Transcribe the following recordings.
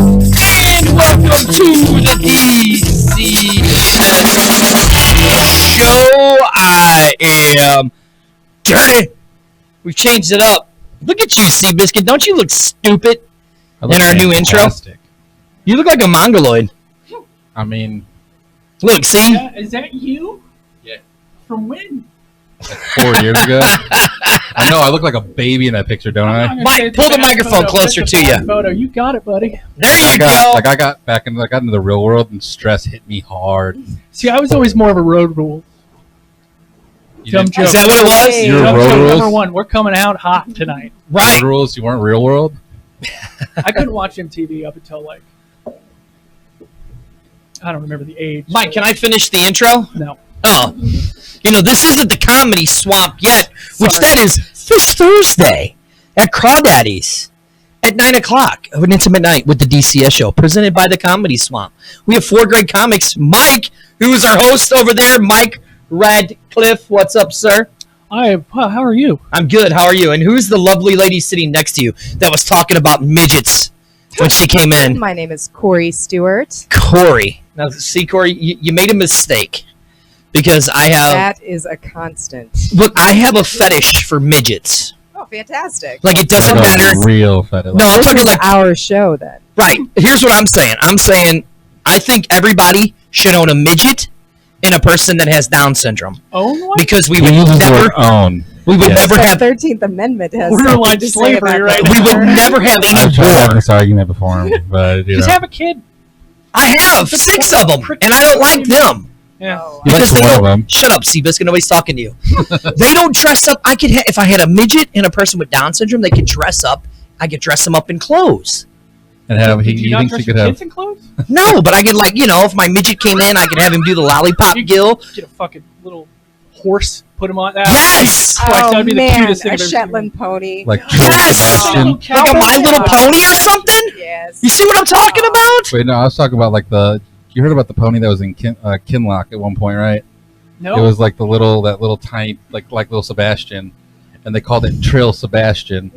Welcome to the D.C.S Show. I am dirty. We've changed it up. Look at you, Seabiscuit. Don't you look stupid in our new intro? You look like a mongoloid. I mean, look, see? Is that you? Yeah. From when? Like 4 years ago. I know I look like a baby in that picture, don't I? Mike, pull the microphone closer to you. Photo. You got it, buddy. There you go. I got into the real world, and stress hit me hard. See, I was always more of a road rule. Dumb joke. Is that what it was? Hey, You're road rules? Number one, we're coming out hot tonight. Right. Road rules, you weren't real world? I couldn't watch MTV up until like, I don't remember the age. Mike, can I finish the intro? No. Oh. You know, this isn't the Comedy Swamp yet, which Sorry. that is this Thursday at Crawdaddy's at 9 o'clock of an intimate night with the D.C.S Show, presented by the Comedy Swamp. We have 4 great comics. Mike, who is our host over there, Mike Radcliffe. What's up, sir? How are you? I'm good. How are you? And who's the lovely lady sitting next to you that was talking about midgets when she came in? My name is Corey Stewart. Corey. Now, see, Corey, you made a mistake. Because I have... That is a constant. Look, I have a fetish for midgets. Oh, fantastic. Like, it doesn't matter. Real fetish. No, I'm talking like... our show, then. Right. Here's what I'm saying. I'm saying I think everybody should own a midget and a person that has Down syndrome. Own one? Because we would never... own. We would never have... The 13th Amendment has borderline slavery, right? We would never have any I've tried having war. this argument before, but, you Just know. have a kid. I have 6 of them, and I don't like them. Yeah. Oh, You like Because they one of them. don't... Shut up, Seabiscuit. Nobody's talking to you. They don't dress up. If I had a midget and a person with Down syndrome, they could dress up. I could dress them up in clothes. And have, Did you he not thinks dress he could your have... kids in clothes? No, but I could, like, if my midget came in, I could have him do the lollipop gill. Get a fucking little horse, put him on that. Yes! Christ, that Oh, would be the man, cutest thing a I've ever Shetland pony. Like, Yes! Sebastian. Like a My Little Pony or something? Yes. You see what I'm talking about? Wait, no, I was talking about, like, you heard about the pony that was in Kinloch at one point, right? No. It was like that little tiny, like little Sebastian, and they called it Trill Sebastian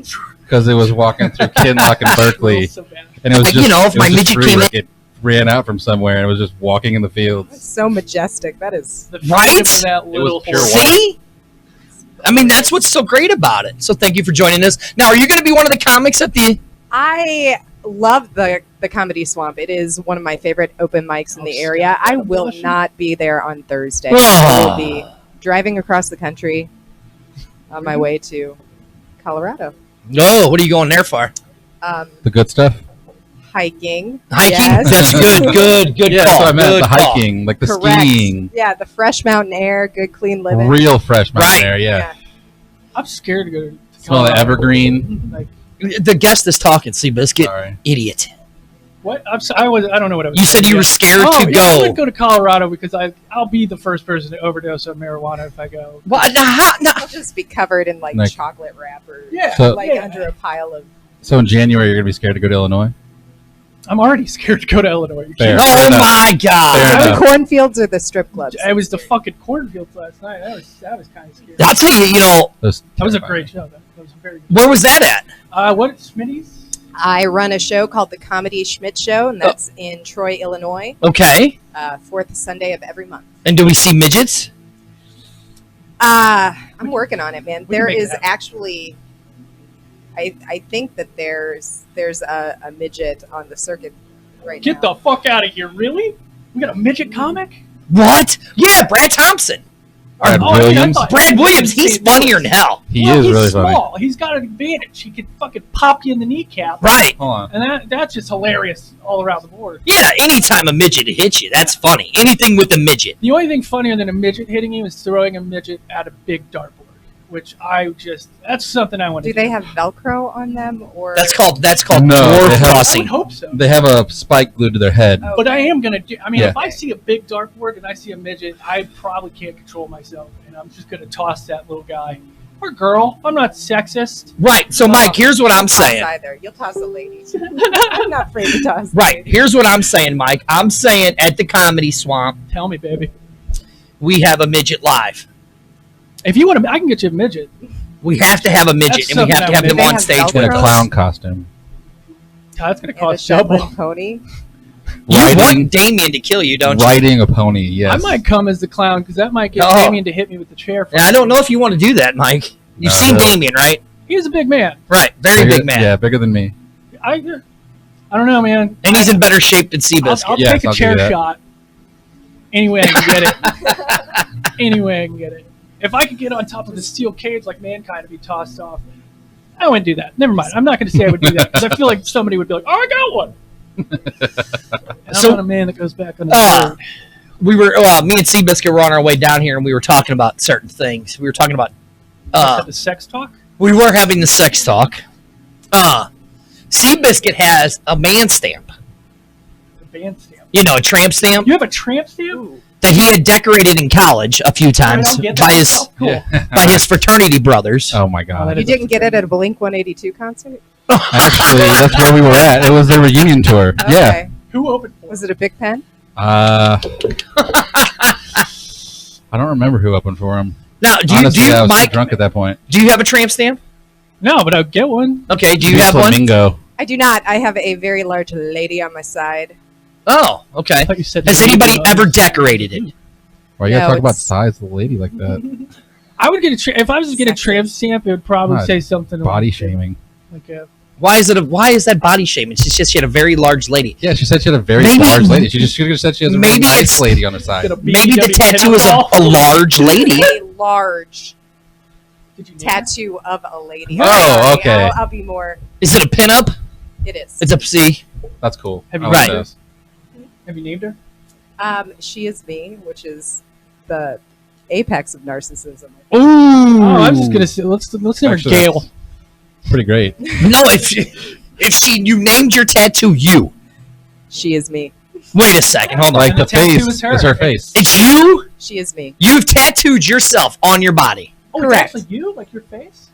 because it was walking through Kinloch and Berkeley, and it was Like, just, if my midget free, came like, in, it ran out from somewhere and it was just walking in the That's fields. so majestic. That is. The Right? freedom of that little pure horse. see? I mean, that's what's so great about it. So thank you for joining us. Now, are you going to be one of the comics at the... I love the Comedy Swamp. It is one of my favorite open mics in the area. I will not be there on Thursday. I will be driving across the country on my way to Colorado. No, what are you going there for? The good stuff. Hiking. Hiking? Yes. That's good Yeah, call. that's what I meant. Good The call. hiking, like the Correct. skiing, Yeah, the fresh mountain air, good clean living. real fresh mountain Right. air. Yeah, I'm scared to go to smell the Colorado. evergreen. Like, The guest is talking, Seabiscuit. Sorry. Idiot. what? I don't know what I was You said you were scared Oh, to yeah, I go. would go to Colorado because I'll be the first person to overdose on marijuana if I go. What? I'll just be covered in like Like- chocolate wrappers. Yeah. So- Like Yeah. under a pile of. So in January, you're gonna be scared to go to Illinois. I'm already scared to go to Illinois. You Fair. can't- Oh, enough. my God. Fair The enough. cornfields or the strip clubs? I was the fucking cornfields last night. That was kind of scary. I'll tell you, That was a great show. That was very good. where was that at? What? Smitty's? I run a show called the Comedy Schmidt Show, and that's in Troy, Illinois, Okay. 4th Sunday of every month. And do we see midgets? I'm working on it, man. We can There make it is happen. actually, I think that there's a midget on the circuit right Get now. the fuck out of here! Really? We got a midget comic? What? Yeah, Brad Thompson. Brad Oh, I Williams. thought- Brad Williams, he's funnier than hell. He Well, is he's really funny. small. He's got an advantage. He could fucking pop you in the kneecap. Right. Hold on. And that's just hilarious all around the board. Yeah, anytime a midget hits you, that's funny. Anything with a midget. The only thing funnier than a midget hitting you is throwing a midget at a big dartboard, which that's something I want to Do they have Velcro on them, or That's called No, dwarf they have- I flossing. would hope so. They have a spike glued to their head. Oh. But I am going to do, Yeah. if I see a big dartboard and I see a midget, I probably can't control myself. And I'm just going to toss that little guy Or girl. I'm not sexist. Right. So, Mike, here's what I'm saying. Either. You'll toss a lady. I'm not afraid to toss. Right. Here's what I'm saying, Mike. I'm saying at the Comedy Swamp, Tell me, baby. we have a midget live. If you want to, I can get you a midget. We have to have a midget, That's and we have to have something them I on would- stage They with In a have us. clown costume. God, that's going to And a cost double. Shetland pony. You Riding- want Damien to kill you, don't you? Riding a pony, yes. I might come as the clown because that might get Oh. Damien to hit me with the chair. And I don't know if you want to do that, Mike. You've No, seen really. Damien, right? He's a big man. Right. Very Bigger- big man. Yeah, bigger than me. I don't know, man. And he's in better shape than Seabiscuit. I'll Yes, take a I'll do chair that. shot. Any way I can get it. Any way I can get it. If I could get on top of the steel cage like Mankind and be tossed off, I wouldn't do that. Never mind. I'm not going to say I would do that because I feel like somebody would be like, "Oh, I got one." And I'm So- not a man that goes back on the Uh, road. We were, me and Seabiscuit were on our way down here, and we were talking about certain things. We were talking about, The sex talk. we were having the sex talk. Seabiscuit has a man stamp, The band stamp. you know, a tramp stamp You have a tramp stamp? that he had decorated in college a few I times don't get by that. his Oh, cool. Yeah. by his fraternity brothers. Oh my Oh, god. that You is didn't get it at a Blink 182 concert? Actually, that's where we were at. It was their reunion tour. Yeah. Okay. Who opened for? Was it a Big Pen? I don't remember who opened for him. Now, Honestly, I was too Mike? drunk at that point. Do you have a tramp stamp? No, but I'll get one. Okay. Do you have one? Flamingo. I do not. I have a very large lady on my side. Oh, okay. I thought you said. Has anybody ever decorated it? Why you gotta No, talk about it's- the size of the lady like that? I would get if I was to get a tramp stamp, it would probably Not say something Body like, shaming. Like a, Why is that body shaming? She said she had a very large lady. Yeah, she said she had a very Maybe- large lady. She just should have said she has a really maybe nice it's- lady on her side. get a Maybe the BBW tattoo is pinball. a large lady. A large Did you name it? tattoo of a lady. Oh, I'm sorry. okay. I'll be more. Is it a pinup? It is. It's a C. That's cool. Have you I like Right. those. Have you named her? She is me, which is the apex of narcissism. Ooh. Oh, I was just gonna say let's name her Actually, Gail. Pretty great. No, if you named your tattoo you. She is me. Wait a second, hold on. Like the the tattoo face is her. is her face. It's you. She is me. You've tattooed yourself on your body. Oh, Correct. it's actually you, like your face.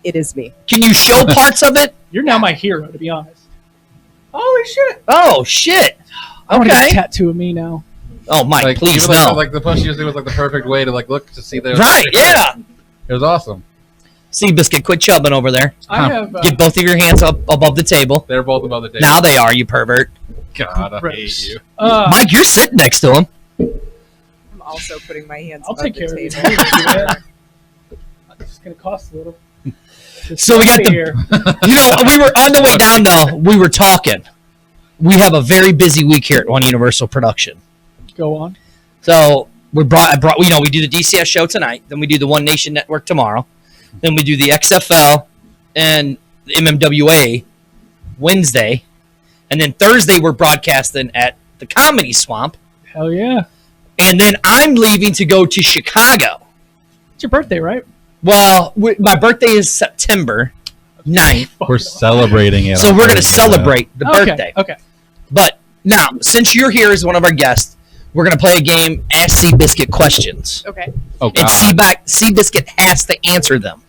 It is me. Can you show parts of it? You're now my hero, to be honest. Holy shit! Oh shit. I want to get a Okay. tattoo of me now. Oh, Mike, Like, please even no. Like the push usually was like the perfect way to like look to see their Right? Yeah. It was awesome. Seabiscuit, quit chubbing over there. I have. Get both of your hands up above the table. They're both above the table. Now they are, you pervert. God, I Gross. hate you. Mike, you're sitting next to him. I'm also putting my hands I'll above take the care of you. table. It's gonna cost a little. So we got the- here. You know, we were on the way down though. We were talking. We have a very busy week here at One Universal Production. Go on. So we do the D.C.S Show tonight. Then we do the One Nation Network tomorrow. Then we do the XFL and the MMWA Wednesday. And then Thursday we're broadcasting at the Comedy Swamp. Hell yeah! And then I'm leaving to go to Chicago. It's your birthday, right? Well, my birthday is September 9th. We're celebrating it. So on we're going to Thursday, celebrate the Okay. birthday. Okay. But now, since you're here as one of our guests, we're going to play a game, Ask Seabiscuit Questions. Okay. Oh And God. Seabiscuit has to answer them.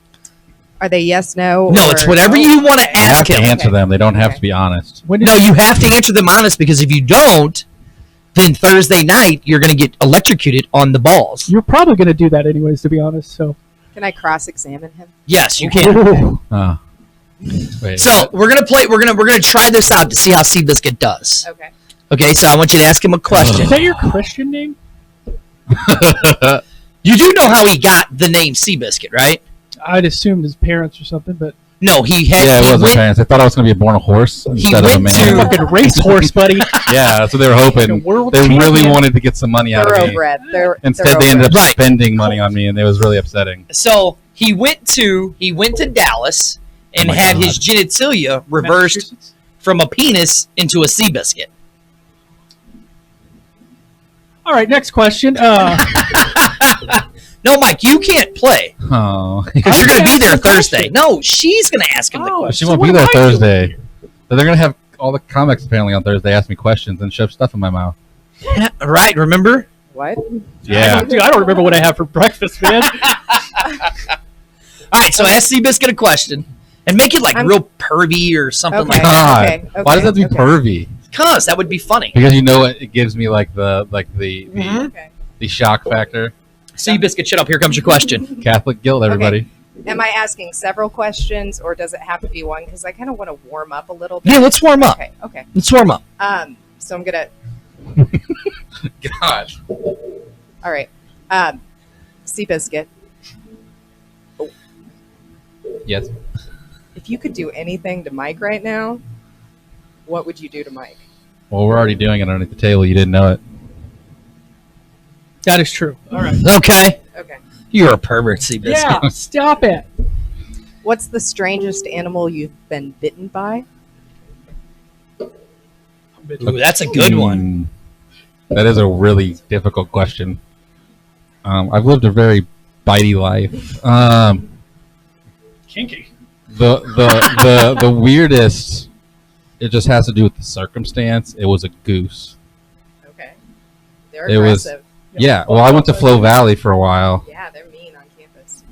Are they yes, no? No, or it's whatever you want to You have ask to him. answer them. They don't have Okay. to be honest. When did No, you have to answer them honest, because if you don't, then Thursday night you're going to get electrocuted on the balls. You're probably gonna do that anyways, to be honest. So. Can I cross-examine him? Yes, you can. Ooh. Wait. So we're gonna play. We're gonna try this out to see how Seabiscuit does. Okay. Okay, so I want you to ask him a question. Is that your Christian name? You do know how he got the name Seabiscuit, right? I'd assumed his parents or something, but No, he had. yeah, it he was my went- parents. I thought I was going to be born a horse instead of a went man. to- fucking racehorse, buddy. Yeah, that's what they were hoping. Fucking world They really champion. wanted to get some money out of me. Thoroughbred. Instead, they ended up Right. spending money on me, and it was really upsetting. So he went to Dallas and Oh my had God. his genitalia reversed Massachusetts? from a penis into a Seabiscuit. All right, next question. No, Mike, you can't play Oh, because you're I going to be asked there him the Thursday. question. No, she's going to ask him the Oh, question. she So won't what be there am I doing Thursday. here? They're going to have all the comics apparently on Thursday ask me questions and shove stuff in my mouth. Right, remember? What? Yeah. Dude, I don't remember what I have for breakfast, man. All All right, so ask Seabiscuit a question and make it like real pervy or something Okay. like that. Okay. Why does that have to be pervy? Cause that would be funny. Because you know what? It gives me like the Okay. the shock factor. Seabiscuit, shut up. Here comes your question. Catholic guilt, everybody. Am I asking several questions, or does it have to be one? Because I kind of want to warm up a little bit. Yeah, let's warm up. Okay. Let's warm up. So I'm gonna. God. All right. Seabiscuit, Yes. if you could do anything to Mike right now, what would you do to Mike? Well, we're already doing it underneath the table. You didn't know it. That is true. All right. Okay. Okay. You're a pervert, Seabiscuit. Yeah, stop it. What's the strangest animal you've been bitten by? Ooh, that's a good one. That is a really difficult question. I've lived a very bitey life. Kinky. The weirdest. It just has to do with the circumstance. It was a goose. Okay. They're It was- aggressive. Yeah. Well, I went to Flow Valley for a while, Yeah, they're mean on campus.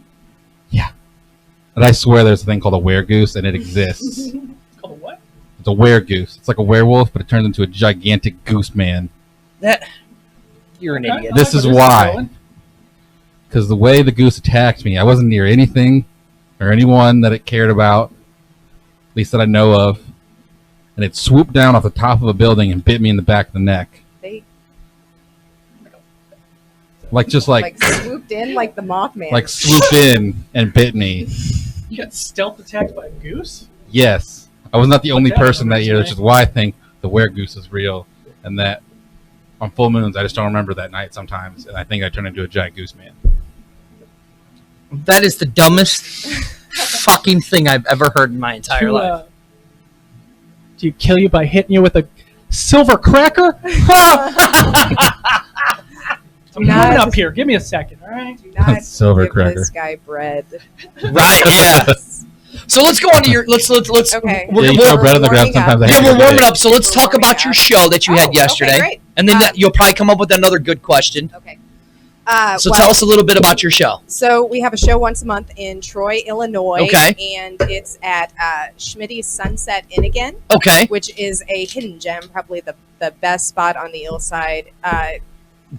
and I swear there's a thing called a weregoose, and it exists. It's called a what? It's a weregoose. It's like a werewolf, but it turns into a gigantic goose man. You're an Okay. idiot. This is Where's why. going? Because the way the goose attacked me, I wasn't near anything or anyone that it cared about, at least that I know of. And it swooped down off the top of a building and bit me in the back of the neck. They Like swooped in like the Mothman. like swooped in and bit me. You got stealth attacked by a goose? Yes. I was not the only that person that year, reminds which me. is why I think the weregoose is real. And that on full moons, I just don't remember that night sometimes. And I think I turned into a giant goose man. That is the dumbest fucking thing I've ever heard in my entire life. Do you kill you by hitting you with a silver cracker? I'm not- moving up here. Give me a second, all right? Do not Silver give cracker. this guy bread. Right? Yeah. So let's go on to your. Let's. Okay. Yeah, you throw bread on the ground warming up. sometimes. I Yeah, hate we're it. warming up. So let's We're talk warming about your up. show that you had Oh, yesterday, okay, great. and then you'll probably come up with another good question. Okay. So well, tell us a little bit about your show. So we have a show once a month in Troy, Illinois. Okay. And it's at Schmitty's Sunset Inn again, Okay. which is a hidden gem, probably the best spot on the Hillside.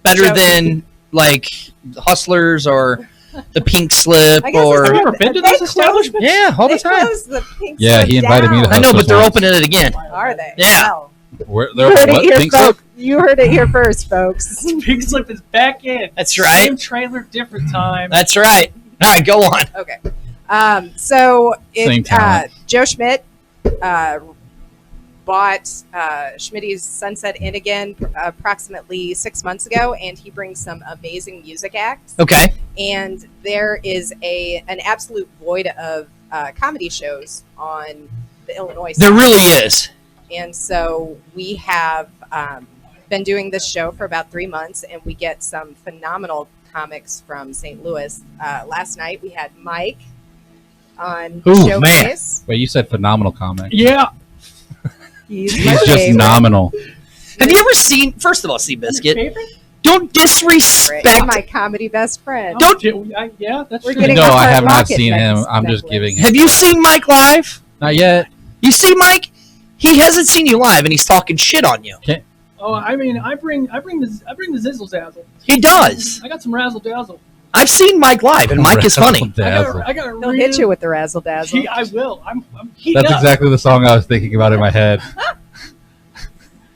Better Joe- than like Hustlers or the Pink Slip I guess or. it's Have you ever been to those establishments? Yeah, all the They time. closed the Pink Yeah, Slip he invited me to down. I know, but they're Hustlers. opening it again. Are they? Yeah. Well, Where, you they're heard what? it here, Pink Slip? folks. You heard it here first, folks. Pink Slip is back in. That's right. Same trailer, different time. That's right. All right, go on. Okay. So Same talent. Joe Schmidt bought Schmitty's Sunset Inn again approximately 6 months ago, and he brings some amazing music acts. Okay. And there is an absolute void of comedy shows on the Illinois side. There really is. And so we have been doing this show for about 3 months, and we get some phenomenal comics from St. Louis. Last night we had Mike on Ooh, Showcase. Wait, you said phenomenal comic. Yeah. He's He's my just favorite. nominal. Have you ever seen? First of all, Seabiscuit, Favorite? don't disrespect. You're my comedy best friend. Yeah, that's We're true. getting No, off I our have not rocket seen him. next I'm just Netflix. giving him. Have you seen Mike live? Not yet. You see Mike? He hasn't seen you live, and he's talking shit on you. Oh, I mean, I bring the zizzle zazzle. He does. I got some razzle dazzle. I've seen Mike live, and Mike is funny. Dazzle. I got a He'll hit you with the razzle dazzle. I will. I'm heating That's up. exactly the song I was thinking about in my head.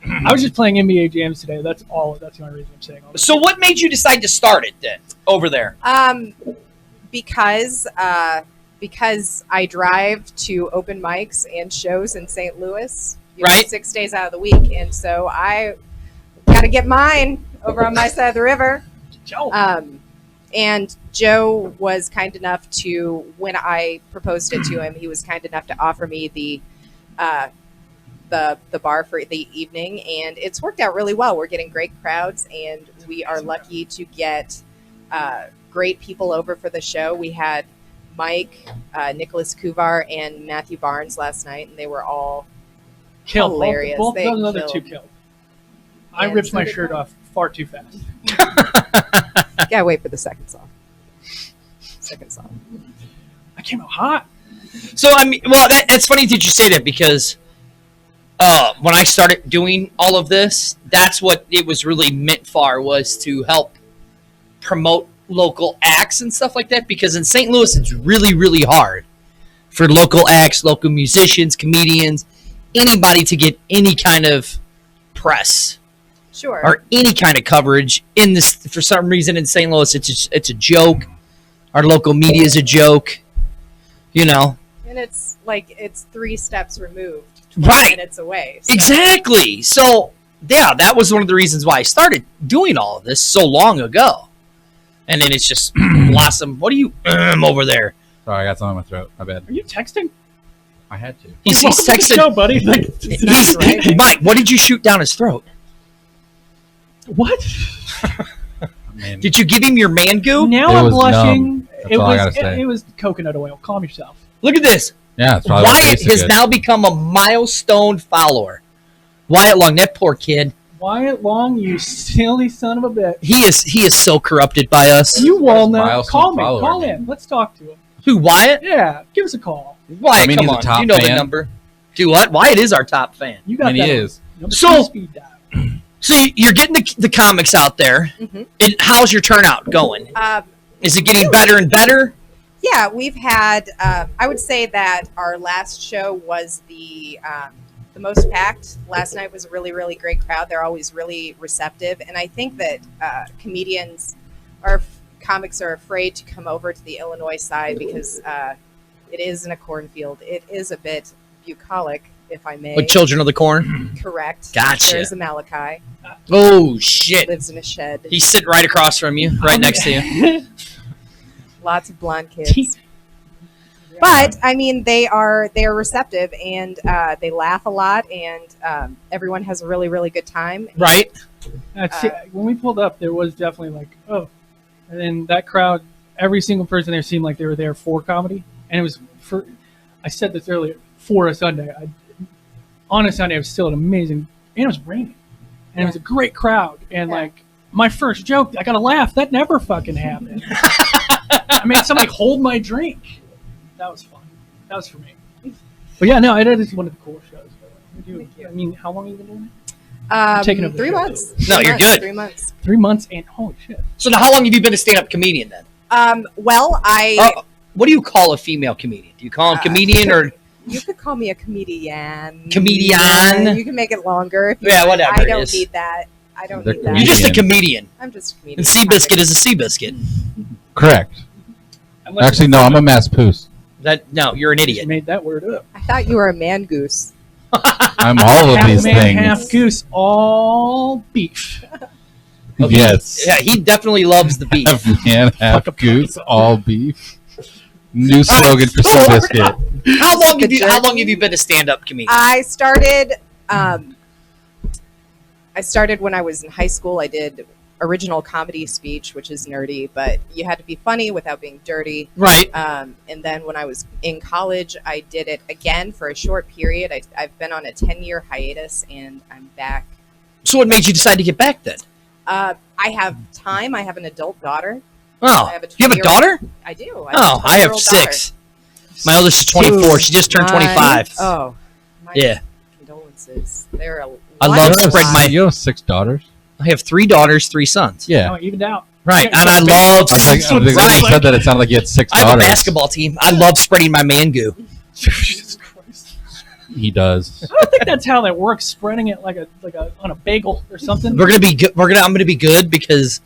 I was just playing NBA jams today. That's all. That's the only reason I'm saying all this. So, what made you decide to start it then over there? Because I drive to open mics and shows in St. Louis, Right. 6 days out of the week, and so I got to get mine over on my side of the river. Joe. And Joe was kind enough to, when I proposed it to him, he was kind enough to offer me the bar for the evening, and it's worked out really well. We're getting great crowds, and we are lucky to get great people over for the show. We had Mike, Nicholas Kuvar, and Matthew Barnes last night, and they were all Killed. hilarious. Both They those other killed. two killed. I And ripped so my did shirt Mike. off far too fast. Gotta wait for the second song. came out hot. So I mean, well, it's funny that you say that because when I started doing all of this, that's what it was really meant for, was to help promote local acts and stuff like that. Because in St. Louis, it's really, really hard for local acts, local musicians, comedians, anybody to get any kind of press Sure. or any kind of coverage in this. For some reason, in St. Louis, it's a joke. Our local media is a joke. You know. And it's like it's 3 steps removed, 20 Right. minutes away. So. Exactly. So, yeah, that was one of the reasons why I started doing all of this so long ago. And then it's just blossomed. What are you over there? Sorry, I got something in my throat. My bad. Are you texting? I had to. He's Welcome to the texting. show, buddy. Like, It's not driving. Mike, what did you shoot down his throat? what? I mean, Did you give him your man goo? Now It I'm was blushing. numb. That's all I gotta say. It was coconut oil. Calm yourself. Look at this. yeah, it's probably what Wyatt tasted has good. now become a milestone follower. Wyatt Long, that poor kid. Wyatt Long, you silly son of a bitch. He is so corrupted by us. You walnut. milestone Call me. follower, Call man. in. Let's talk to him. Who, Wyatt? Yeah, give us a call. Wyatt, I mean, come he's a on. top You know the fan. number. Do what? Wyatt is our top fan. You I got mean, he that. is. Number So- 2 speed dial. So you're getting the comics out there. Mhm. And how's your turnout going? Um, Is it getting better and better? Yeah, we've had. I would say that our last show was the most packed. Last night was a really, really great crowd. They're always really receptive, and I think that comics are afraid to come over to the Illinois side because it is in a cornfield. It is a bit bucolic, if I may. Like Children of the Corn? Correct. Gotcha. There's a Malachi. Oh, shit. Lives in a shed. He's sitting right across from you, right next to you. Lots of blonde kids. But I mean, they are receptive and they laugh a lot, and everyone has a really, really good time. Right? When we pulled up, there was definitely like, oh, and then that crowd, every single person there seemed like they were there for comedy, and it was for. I said this earlier, for a Sunday. On a Sunday, it was still an amazing, and it was raining, and it was a great crowd, and Yeah. like my first joke, I got a laugh. That never fucking happened. I made somebody hold my drink. That was fun. That was for me. But yeah, no, it is one of the cool shows. Thank you. I mean, how long have you been doing it? Taking over the 3 show. months. No, 3 you're months, good. 3 months. 3 months and holy shit. So now how long have you been a stand-up comedian then? Well, What do you call a female comedian? Do you call him comedian or... you could call me a comedian. Comedian? You can make it longer. If you Yeah, want. whatever I it don't is. need that. I don't They're need that. You're just a comedian. I'm just a comedian. And Seabiscuit is a Seabiscuit. Correct. Unless Actually, no, I'm a mass poos. No, you're an you idiot. made that word up. I thought you were a man goose. I'm all of Half these man, things. half goose, all beef. Yes. Yeah, he definitely loves the beef. Half man, half Fuck a goose, all beef. New slogan for Seabiscuit. How long have you been a stand-up comedian? I started. I started when I was in high school. I did original comedy speech, which is nerdy, but you had to be funny without being dirty. Right. And then when I was in college, I did it again for a short period. I've been on a 10-year hiatus, and I'm back. So what made you decide to get back then? I have time. I have an adult daughter. Oh, I have a you have a 20-year-old daughter? I do. Oh, I have 6. My oldest is 24. She just turned 25. Oh, my Yeah. condolences. They're a I lot love of spread fun. my- You have 6 daughters? I have 3 daughters, 3 sons. Yeah. Oh, evened out. Right. Yeah, And I so- love I was like, when you right. said that, it sounded like you had 6 I have a daughters. basketball team. I love spreading my man goo. Jesus Christ. He does. I don't think that's how that works. Spreading it like a on a bagel or something. We're gonna be good. I'm gonna be good because,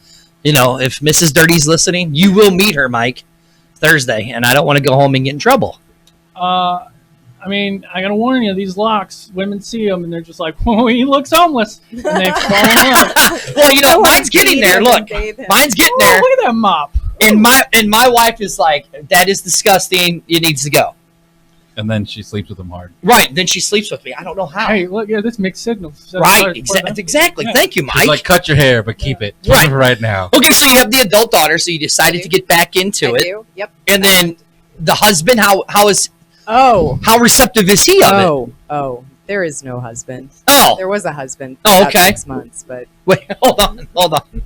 you know, if Mrs. Dirty's listening, you will meet her, Mike, Thursday, and I don't want to go home and get in trouble. I mean, I gotta warn you, these locks, women see them and they're just like, "Oh, he looks homeless," and they fall in love. Well, you know, mine's getting there. Look, mine's getting Oh, there, look at that mop. and my wife is like, "That is disgusting. It needs to go." And then she sleeps with him hard. Right. Then she sleeps with me. I don't know how. Hey, look, yeah, this mixed signals. Right. Exactly. Yeah. Thank you, He's Mike. like, cut your hair, but keep it. Right. Keep it right now. Okay, so you have the adult daughter, so you decided to get back into I it, do. Yep. and then the husband. How receptive is he of it? Oh, there is no husband. Oh, There was a husband for Oh, about okay. 6 months, but wait, hold on.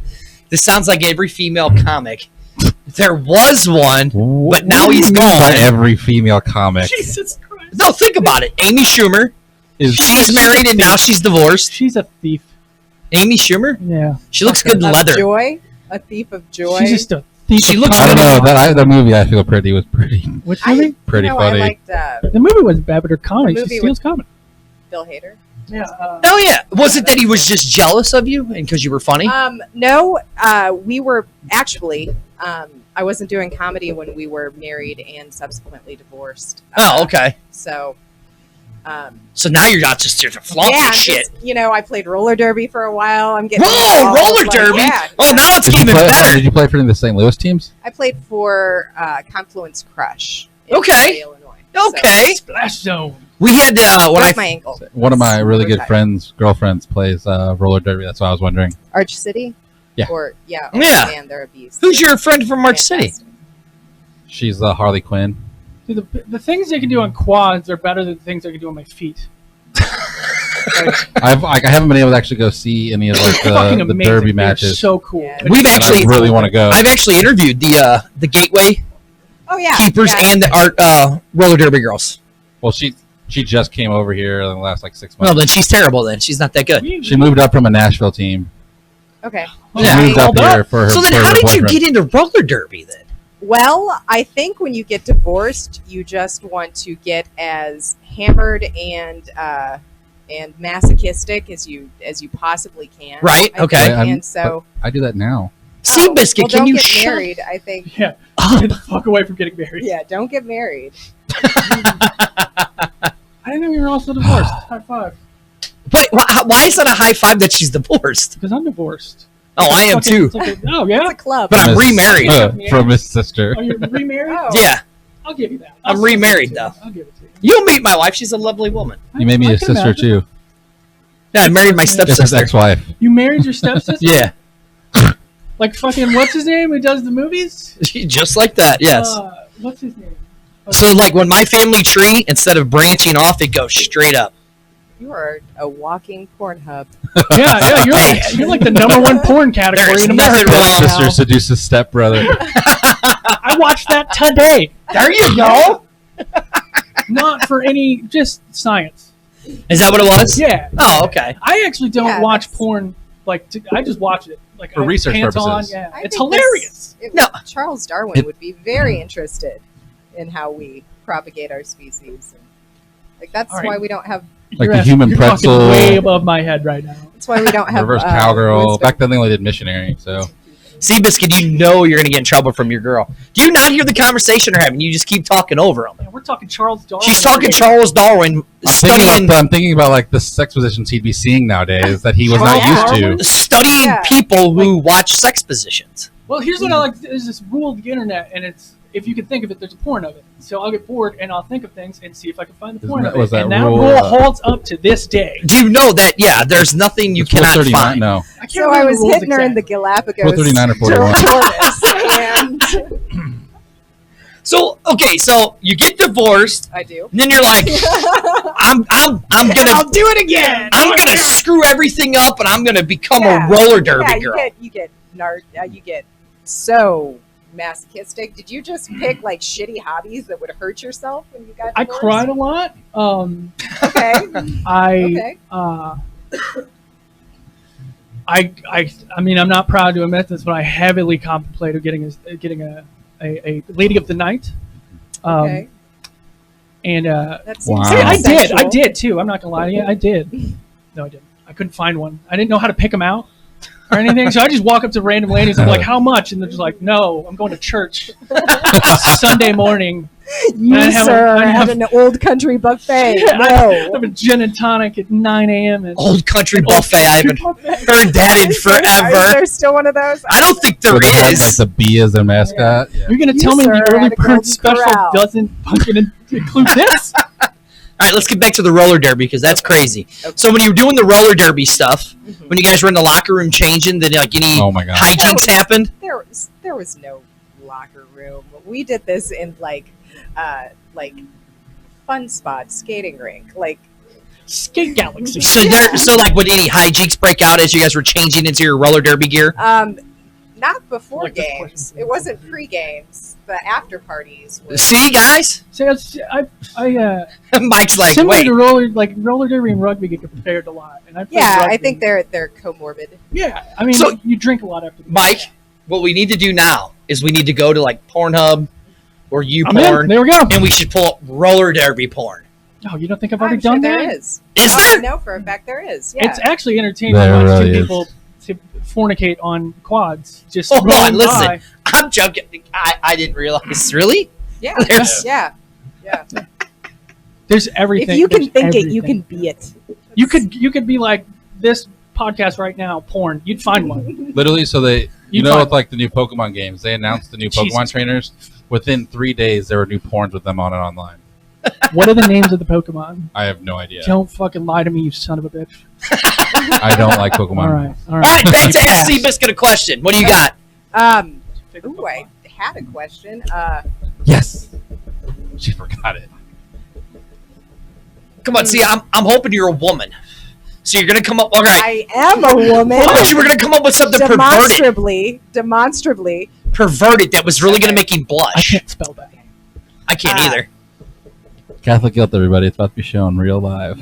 This sounds like every female comic There was one, but now he's By gone. every female comic. Jesus Christ. No, think about it. Amy Schumer. She's married and now she's divorced. She's a thief. Amy Schumer. Yeah. She looks good in Of leather. joy, a thief of joy. She's just a thief. She of looks I don't comedy. know. That movie I Feel Pretty was pretty Which movie? pretty I funny. liked The movie wasn't bad, but her comedy. The She movie steals was- comedy. Bill Hader. Yeah. Oh yeah. Was it that he was just jealous of you and because you were funny? No, we were actually. I wasn't doing comedy when we were married and subsequently divorced. Oh, okay. So. So now you're not just here to flaunt Yeah, this shit. I played roller derby for a while. I'm getting Whoa, involved, roller like, derby! yeah. Oh, now it's Did you even play? better. Did you play for any of the St. Louis teams? I played for Confluence Crush. In Okay. Troy, Illinois. Okay. Splash Zone. We had when Broke my ankle. One of my really good Retired. girlfriends plays roller derby. That's why I was wondering. Arch City. Yeah. Or yeah. Yeah. Man, they're a beast. who's your friend from March City? Fantastic. She's Harley Quinn. Dude, the things they can do on quads are better than the things I can do on my feet. I haven't been able to actually go see any of Fucking the amazing. derby They're matches. so cool. Yeah. We've and actually, I really want to go. I've actually interviewed the Gateway Oh yeah. keepers yeah. and the roller derby girls. Well, she just came over here in the last 6 months. Well, then she's terrible. Then she's not that good. She moved up from a Nashville team. Okay. She Yeah. moved up Hold here for her. So then, for how her did you boyfriend. get into roller derby then? Well, I think when you get divorced, you just want to get as hammered and masochistic as you possibly can. Right, I okay. think. Yeah, And so, I do that now. Seabiscuit, well, can don't you get shut married? I think. Yeah. up? Get the fuck away from getting married. Yeah, don't get married. I didn't know you were also divorced. High five. Wait, why is that a high five that she's divorced? Because I'm divorced. Oh, I am too. Oh, yeah? It's a club. But I'm remarried. From his sister. Oh, you're remarried? Oh. Yeah, I'll give you that. I'm I'll remarried, give it to you. though. I'll give it to you. you'll meet my wife. She's a lovely woman. You made me I a can sister imagine. too. Yeah, I married my It's his stepsister. ex-wife. You married your stepsister? Yeah, Like fucking, what's his name who does the movies? just like that. Yes. What's his name? So, like, when my family tree, instead of branching off, it goes straight up. You are a walking porn hub. Yeah, you're like the number one porn category There's in America. nothing wrong. right Sister now. seduces stepbrother. I watched that today. There you go. Not for any, just science. Is that what it was? Yeah. Oh, okay. I actually don't Yeah, watch that's- porn. Like, I just watch it. Like For I have research pants purposes. On, yeah, I it's think hilarious. No. Charles Darwin would be very interested in how we propagate our species. Like that's All right. why we don't have. Like You're the human you're pretzel. talking way above my head right now. That's why we don't have Reverse cowgirl. wisdom. Back then they only did missionary. So Seabiscuit, you know you're going to get in trouble from your girl. Do you not hear the conversation they're having? You just keep talking over them. Man, we're talking Charles Darwin. She's talking Charles Darwin studying I'm thinking about like the sex positions he'd be seeing nowadays that he was not Charles used Darwin? to. studying Yeah. people who watch sex positions. Well, here's what I like. There's this rule of the internet, and it's if you can think of it, there's a porn of it. So I'll get bored and I'll think of things and see if I can find the Isn't porn that- of was it. that And that rule, rule uh, holds up to this day. Do you know that? Yeah, there's nothing you It's Rule cannot 39. find. No, I can't So remember I the was rules hitting her in the exactly. Galapagos. Rule 39 or 41. And So okay, so you get divorced, I do. and then you're like, I'm I'll gonna do it again. I'm gonna screw everything up, and I'm gonna become Yeah. a roller derby Yeah, girl. you get so masochistic. Did you just pick like shitty hobbies that would hurt yourself when you got I divorced? cried a lot. Okay. I Okay. I mean, I'm not proud to admit this, but I heavily contemplated getting a lady of the night. Okay. And That seems Wow. see, I sensual. did too. I'm not gonna lie to you, I did. No, I didn't. I couldn't find one. I didn't know how to pick them out or anything, so I just walk up to random ladies. I'm like, "How much?" And they're just like, "No, I'm going to church Sunday morning." You, I have a- sir, I have- had an old country buffet. Yeah, I No. have a gin and tonic at 9 a.m. and Old country Old buffet. I haven't Buffet. heard that in Is forever. there still one of those? I don't think there so they had like is. the bee as their mascot. Yeah. You're gonna You, tell me sir, the early had a bird golden special corral. doesn't fucking include this? All right, let's get back to the roller derby because that's crazy. Okay. So when you were doing the roller derby stuff, when you guys were in the locker room changing, did like any Oh my god. hijinks happened? There was no locker room. We did this in like fun spot skating rink. Like Skate Galaxy. So like would any hijinks break out as you guys were changing into your roller derby gear? not before Like this games. question. It wasn't pre-games. The after parties. Were, See, guys? So Mike's like, similar wait. to roller derby and rugby get compared a lot, and I played yeah, I rugby. think they're comorbid. Yeah, I mean, So- you drink a lot after. The Mike, what we need to do now is we need to go to like Pornhub or I'm YouPorn, in. There we go. and we should pull up roller derby porn. Oh, you don't think I've already I'm sure done there that? is. Is Oh, there? I know for a fact there is. Yeah. It's actually entertaining There to watch really two is. people to fornicate on quads. Just Hold on, rolling listen. by. I'm joking. I didn't realize. Really? yeah. There's- Yeah. There's everything. If you can There's think it, you everything. can be it. You could be like this podcast right now, porn. You'd find one. Literally, so they, You with find- like the new Pokemon games, they announced the new Pokemon Jesus. trainers. Within 3 days, there were new porns with them on it online. What are the names of the Pokemon? I have no idea. Don't fucking lie to me, you son of a bitch. I don't like Pokemon. All right. All right, back to ask Seabiscuit a question. What do you got? Ooh, I had a question. Yes. She forgot it. Come on, see, I'm hoping you're a woman. So you're gonna come up. All right. I am a woman. I thought you were gonna come up with something perverted. Demonstrably. Perverted that was really gonna make you I blush. can't spell that. I can't either. Catholic guilt, everybody. It's about to be shown real live.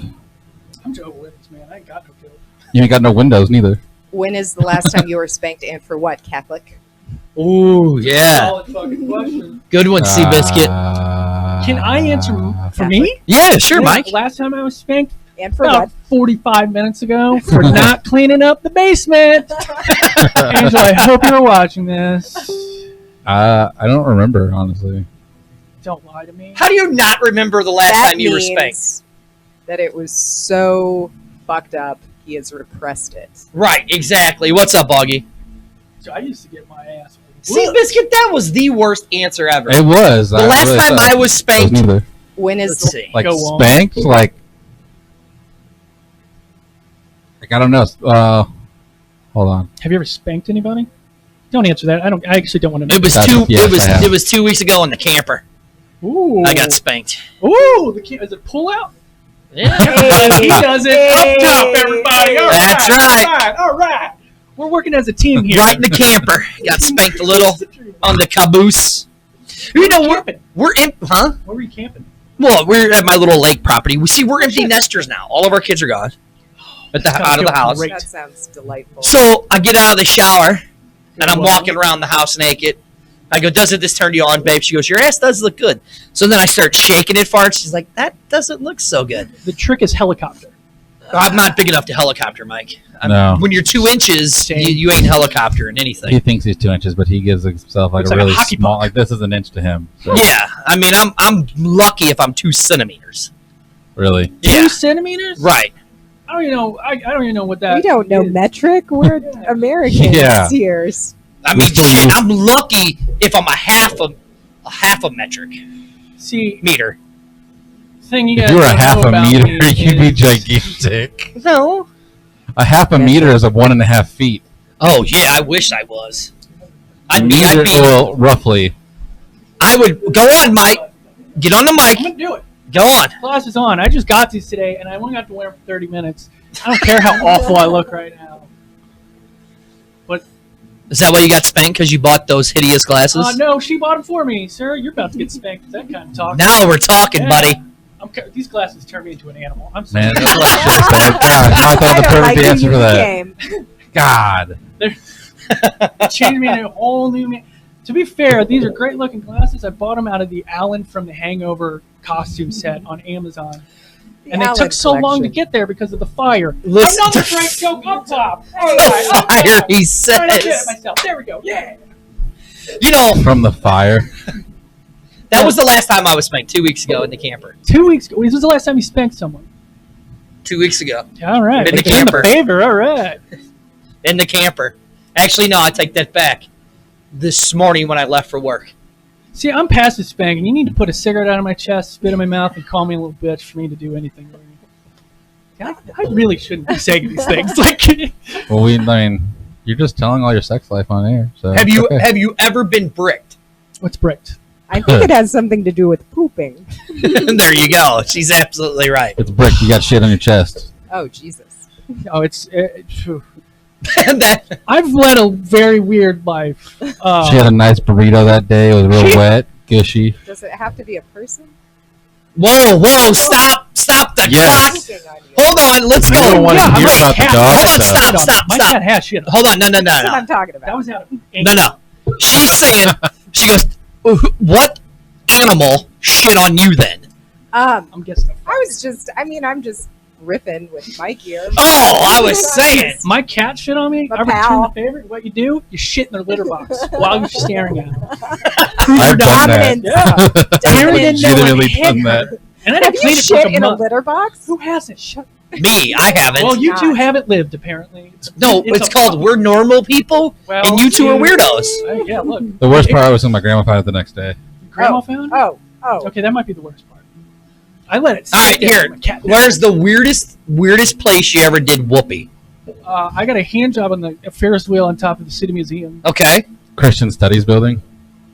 I'm Joe Withers, man. I ain't got no guilt. You ain't got no windows, neither. When is the last time you were spanked and for what, Catholic? Ooh, yeah. Solid fucking question. Good one, Seabiscuit. Can I answer for me? Yeah, sure, Yeah, Mike. Last time I was spanked, And for about what? 45 minutes ago, for not cleaning up the basement. Angela, I hope you're watching this. I don't remember, honestly. Don't lie to me. How do you not remember the last That time you were means spanked? that it was so fucked up, he has repressed it. Right, exactly. What's up, Augie? So I used to get my ass. Seabiscuit, that was the worst answer ever. It was. The last time I was spanked. neither. When is Let's see. Like Go on. spanked, like I don't know. Hold on. Have you ever spanked anybody? Don't answer that. I actually don't want to know. It was Yes, I have. it was 2 weeks ago in the camper. Ooh. I got spanked. Ooh, is it pull out? Yeah. He does it up top, everybody. All That's right. All right. We're working as a team here. Right in the camper. Got spanked a little on the caboose. You know, we're in, huh? Where were you camping? Well, we're at my little lake property. We're empty nesters now. All of our kids are gone. Out of the house. Great. That sounds delightful. So I get out of the shower and I'm walking around the house naked. I go, doesn't this turn you on, babe? She goes, your ass does look good. So then I start shaking it for her. She's like, that doesn't look so good. The trick is helicopter. I'm not big enough to helicopter, Mike. No. When you're 2 inches, Same. you ain't helicoptering anything. He thinks he's 2 inches, but he gives himself like Looks a like a really hockey small. puck. Like this is an inch to him. So, Yeah, I mean, I'm lucky if I'm 2 centimeters. really. Yeah, 2 centimeters? right. I don't even know. I don't even know what that. we don't know is. metric. We're Americans Yeah. here. I We mean, still shit, use- I'm lucky if I'm a half a metric See, meter. thing you If guys you were a don't half know a about meter, me you'd be is- gigantic. No. A half a meter is 1.5 feet. Oh yeah, I wish I was. A I'd meter, be. well, roughly. I would go on, Mike. Get on the I'm mic. gonna do it. Go on. Class is on. I just got these today, and I only got to wear them for 30 minutes. I don't care how awful I look right now. Is that why you got spanked? Because you bought those hideous glasses? No, she bought them for me, sir. You're about to get spanked with that kind of talk. Now we're talking, Yeah. buddy. These glasses turn me into an animal. I'm sorry. Man, that's what I should have said. God, I thought the don't perfect like who answer you for that. became. God. It changed me into a whole new man. To be fair, these are great looking glasses. I bought them out of the Alan from the Hangover costume set on Amazon. The And it Allen took so long to collection. get there because of the fire. Listen Another to- great joke up top. All right, up Fire, top. he Trying to get says. myself. There we go. Yeah. You know, From the fire. that was the last time I was spanked, 2 weeks ago in the camper. 2 weeks ago. This was the last time you spanked someone. 2 weeks ago All right. In the Doing camper. favor. All right. in the camper. Actually, no, I take that back. This morning when I left for work. See, I'm past the spanking. You need to put a cigarette out of my chest, spit in my mouth, and call me a little bitch for me to do anything. I really shouldn't be saying these things. Like, Well, I mean, you're just telling all your sex life on air. So Have you okay. have you ever been bricked? what's bricked? I think it has something to do with pooping. There you go. She's absolutely right. It's brick. You got shit on your chest. Oh, Jesus. Oh, it's. Phew. That, I've led a very weird life. She had a nice burrito that day. It was real wet, gushy. Does it have to be a person? whoa! Stop the Yes. clock. Looking on you. Hold on, let's We go. don't want to Yeah, hear my about the cat- dog Hold on, stuff. stop. My cat has shit. Hold on, no. That's what I'm talking about. That was out of No. She's saying, she goes, what animal shit on you then? I'm guessing. I'm just ripping with Mike here. Oh, I was saying. My cat shit on me. My I return pal. the favor. What you do? You shit in their litter box while you're staring at them. I've done that. Dominant. Yeah. Dominant. didn't know Legitimately it hit done her. that. And I Have didn't you clean it for shit like a in a month. litter box? Who hasn't? Shut. Me, I haven't. Well, you two not. haven't lived apparently. No, it's a called fucking- We're Normal People, Well, and you two are weirdos. Yeah, look. The worst part was when my grandma found it the next day. Grandma found. Oh. Okay, that might be the worst part. I let it. All right, sit there here. with my cat. Where's the weirdest place you ever did whoopee? I got a hand job on the Ferris wheel on top of the City Museum. Okay. Christian Studies Building.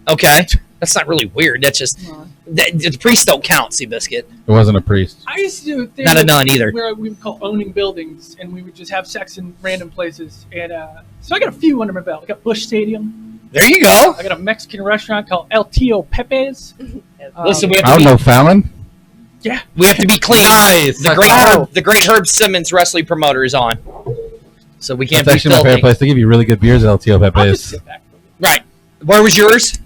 Okay. That's not really weird. That's just the priests don't count, Seabiscuit. It wasn't a priest. I used to do a thing Not a nun either. where we would call owning buildings, and we would just have sex in random places. And so I got a few under my belt. I got Busch Stadium. There you go. I got a Mexican restaurant called El Tío Pepe's. Listen, we I have don't to know, Fallon. Yeah. be clean. Nice. The great Herb Simmons wrestling promoter is on, so we can't That's be actually my favorite filthy. place. They give you really good beers at El Tío I'll just Pepe's. sit back. Right. Where was yours?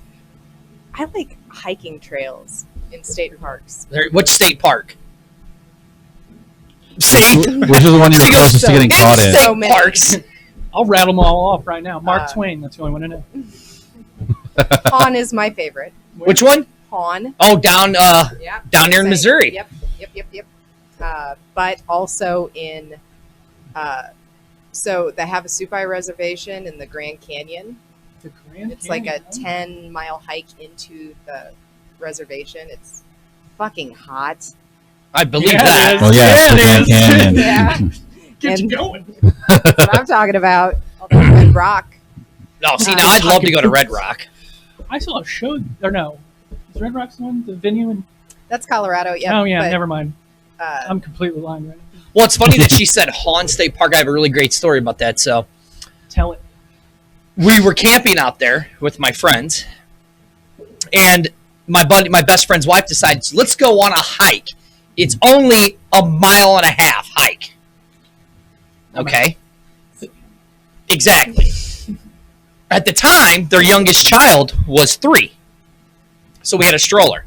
I like hiking trails in state parks. Which state park? State. Which is the one you were She goes, closest to getting "In caught in? so many. Parks. I'll rattle them all off right now. Mark Uh, Twain. That's the only one I know. Pawn is my favorite. Which one? Pawn. Oh, down Yeah. down here in Same. Missouri. Yep. But also in, so the Havasupai Reservation in the Grand Canyon. The Grand It's like a Canyon. 10-mile hike into the reservation. It's fucking hot. I believe Yeah, that. it is. Well, yeah, it's Yeah, the it Grand is. Canyon. Yeah. Get you And- going. That's what I'm talking about. Red Rock. No, see, now I'd love to go to Red Rock. I saw a show, or no. Is Red Rock's the one? The venue? In, That's Colorado. Yeah. oh, yeah, but, never mind. Uh, I'm completely lying right now. Well, it's funny that she said Hawn State Park. I have a really great story about that. So Tell it. we were camping out there with my friends, and my best friend's wife decides, let's go on a hike. It's only a mile and a half hike. Okay. Exactly. At the time, their youngest child was 3. So we had a stroller.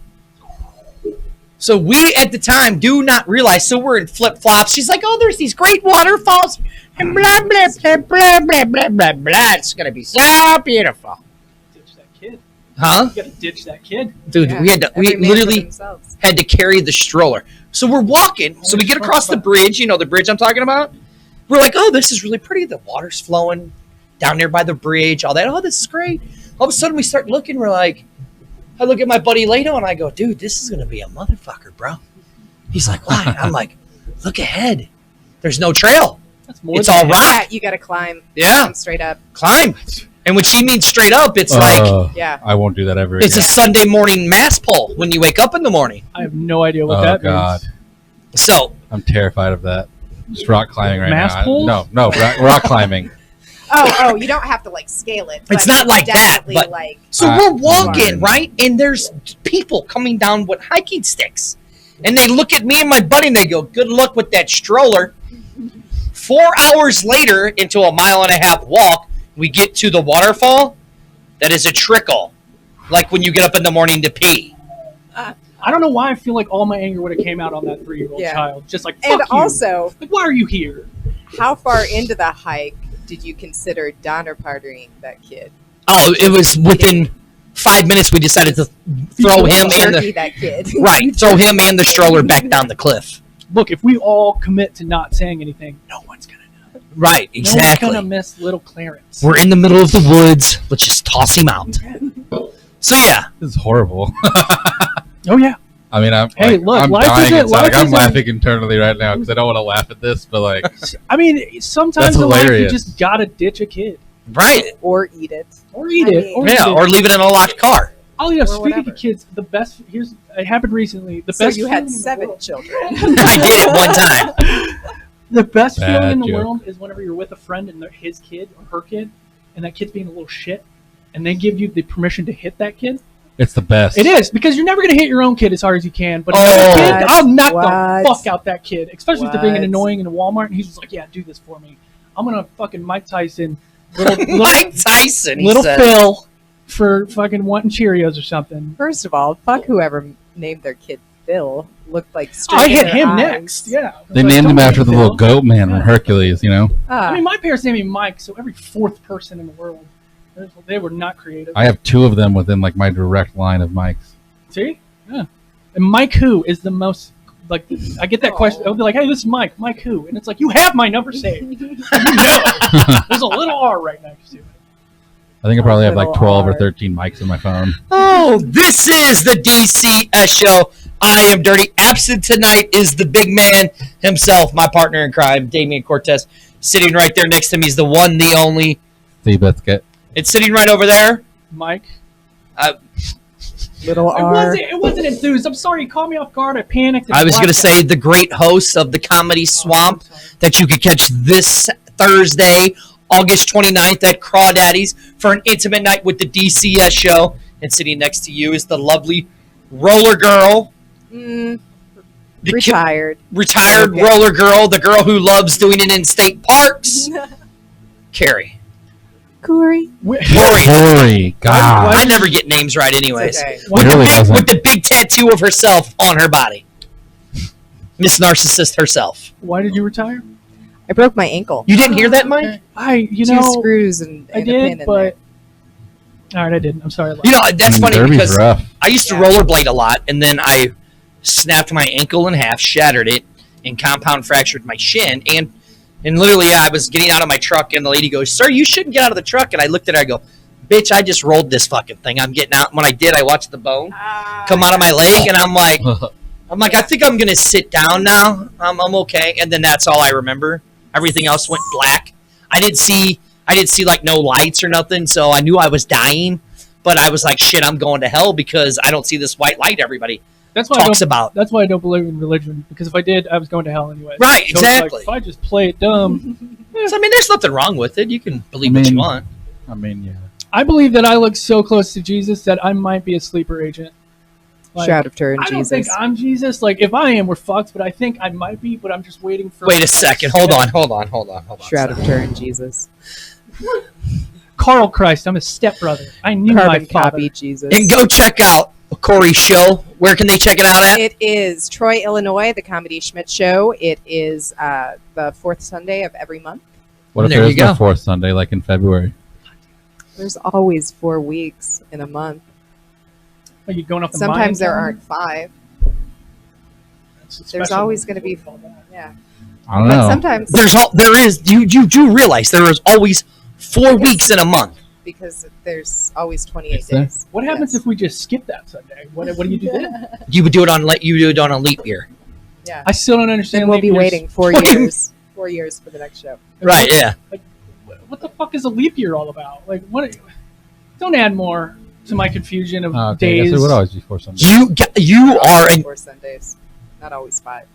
So we, at the time, do not realize. So we're in flip-flops. She's like, oh, there's these great waterfalls. And blah, blah, blah, blah, blah, blah, blah, blah. It's going to be so beautiful. Ditch that kid. Huh? You gotta ditch that kid. Dude, yeah, we every man for literally themselves. had to carry the stroller. So we're walking. So we get across the bridge. You know the bridge I'm talking about? We're like, oh, this is really pretty. The water's flowing down there by the bridge, all that. Oh, this is great. All of a sudden, we start looking. We're like, I look at my buddy Lato, and I go, dude, this is going to be a motherfucker, bro. He's like, why? I'm like, look ahead. There's no trail. That's more It's than all rock. Yeah, you got to climb. Yeah, Climb straight up. climb. And when she means straight up, it's like, Yeah. I won't do that ever it's a again. Sunday morning mass pull when you wake up in the morning. I have no idea what Oh, that God. means. So, I'm terrified of that. Just rock climbing right Mass now. pulls? No, rock climbing. Oh, you don't have to like scale it. It's but not like that, definitely, but- like So Uh, we're walking, fine. right? And there's people coming down with hiking sticks. And they look at me and my buddy and they go, good luck with that stroller. 4 hours later, into a mile and a half walk, we get to the waterfall. That is a trickle. Like when you get up in the morning to pee. I don't know why I feel like all my anger would have came out on that 3-year-old Yeah. child. Just like, fuck and you. also, Like, why are you here? how far into the hike did you consider Donner partying that kid? Oh, it was within 5 minutes we decided to throw him and Jerky the that kid. right, throw him and the stroller back down the cliff. Look, if we all commit to not saying anything, no one's going to know. Right, No one's exactly. going to miss little Clarence. We're in the middle of the woods. Let's just toss him out. So yeah, This is horrible. Oh, yeah. I mean, Hey, look, I'm life dying isn't- inside. life Like, I'm isn't- laughing internally right now because I don't want to laugh at this, but like, I mean, sometimes That's in life you hilarious. just got to ditch a kid. right. Or eat it. Or eat I it. mean- Or Yeah, eat it. or leave it in a locked car. Oh, yeah, or speaking whatever. of kids, the best, it happened recently. The So best you had feeling in the 7 world. children. I did it one time. The best Bad feeling in the joke. world is whenever you're with a friend and his kid or her kid, and that kid's being a little shit, and they give you the permission to hit that kid. It's the best. It is, because you're never going to hit your own kid as hard as you can. But Oh. kid, I'll knock What? the fuck out that kid, especially if they're being What? annoying in a Walmart. And he's just like, yeah, do this for me. I'm going to fucking Mike Tyson, little Mike Tyson, he little said. Phil for fucking wanting Cheerios or something. First of all, fuck whoever named their kid Phil. Looked like straight I in hit their him eyes. next. Yeah. They Like, named him don't after name the Phil. little goat man from Yeah. Hercules, you know? Ah, I mean, my parents named me Mike, so every fourth person in the world, they were not creative. I have two of them within like my direct line of Mikes. See? Yeah. And Mike who is the most, like, I get that question. I'll be like, hey, this is Mike. Mike who? And it's like, you have my number saved. You know. There's a little R right next to it. I think I probably have like Little 12 or R. 13 mics in my phone. Oh, this is the D.C.S Show. I am Dirty. Absent tonight is the big man himself, my partner in crime, Damian Cortez. Sitting right there next to me is the one, the only. See Biscuit. It's sitting right over there. Mike. little It R. wasn't enthused. I'm sorry, you caught me off guard. I panicked. and I was going to blacked say the great host of the Comedy out. Swamp Oh, I'm sorry. that you could catch this Thursday, August 29th at Crawdaddy's for an intimate night with the D.C.S Show. And sitting next to you is the lovely roller girl. The Retired. retired Okay. roller girl, the girl who loves doing it in state parks. Carrie. Corey. Corey. Corey. God. I never get names right anyways. It's okay. With, Really the big, doesn't. with the big tattoo of herself on her body. Miss Narcissist herself. Why did you retire? I broke my ankle. You didn't hear that, Mike? You Two know, screws and I a pin did, in but all right, I didn't. I'm sorry. I lied. You know, that's funny Derby's because rough. I used to Yeah. rollerblade a lot, and then I snapped my ankle in half, shattered it, and compound fractured my shin. And literally, I was getting out of my truck, and the lady goes, "Sir, you shouldn't get out of the truck." And I looked at her, I go, "Bitch, I just rolled this fucking thing. I'm getting out." When I did, I watched the bone come out of my leg, and I'm like, I think I'm gonna sit down now. I'm okay. And then that's all I remember. Everything else went black. I didn't see like no lights or nothing, so I knew I was dying. But I was like, shit, I'm going to hell because I don't see this white light everybody That's why I talks don't. about. That's why I don't believe in religion. Because if I did, I was going to hell anyway. Right, So it's exactly. Like, if I just play it dumb, So, I mean, there's nothing wrong with it. You can believe what you want. I mean, yeah. I believe that I look so close to Jesus that I might be a sleeper agent. Like, Shroud of Turin, I don't think Jesus. I'm Jesus. Like, if I am, we're fucked. But I think I might be. But I'm just waiting for. Wait a second. Hold on. Shroud of Turin, Jesus. Carl Christ. I'm his stepbrother. I knew my Carbon father. copy, Jesus. And go check out Corey's show. Where can they check it out at? It is Troy, Illinois, the Comedy Schmidt Show. It is the fourth Sunday of every month. What if There there you is no go. fourth Sunday, like in February? There's always 4 weeks in a month. Are you going off the Sometimes Mayan there calendar? aren't 5. That's a There's special always one. going to be, Call that. yeah. I don't But know. sometimes, There is. You do realize there is always 4 weeks in a month. because there's always 28 Is there? days. What happens Yes. if we just skip that Sunday? What do you do then? You would do it on a leap year. Yeah. I still don't understand. And we'll leap be years. waiting 4 Fucking- years. 4 years for the next show. Right? Yeah. What the fuck is a leap year all about? Like, what? Don't add more to my confusion of Oh, okay, I guess days. it would always be fourth Sunday. You are an 4 Sundays. Not always 5.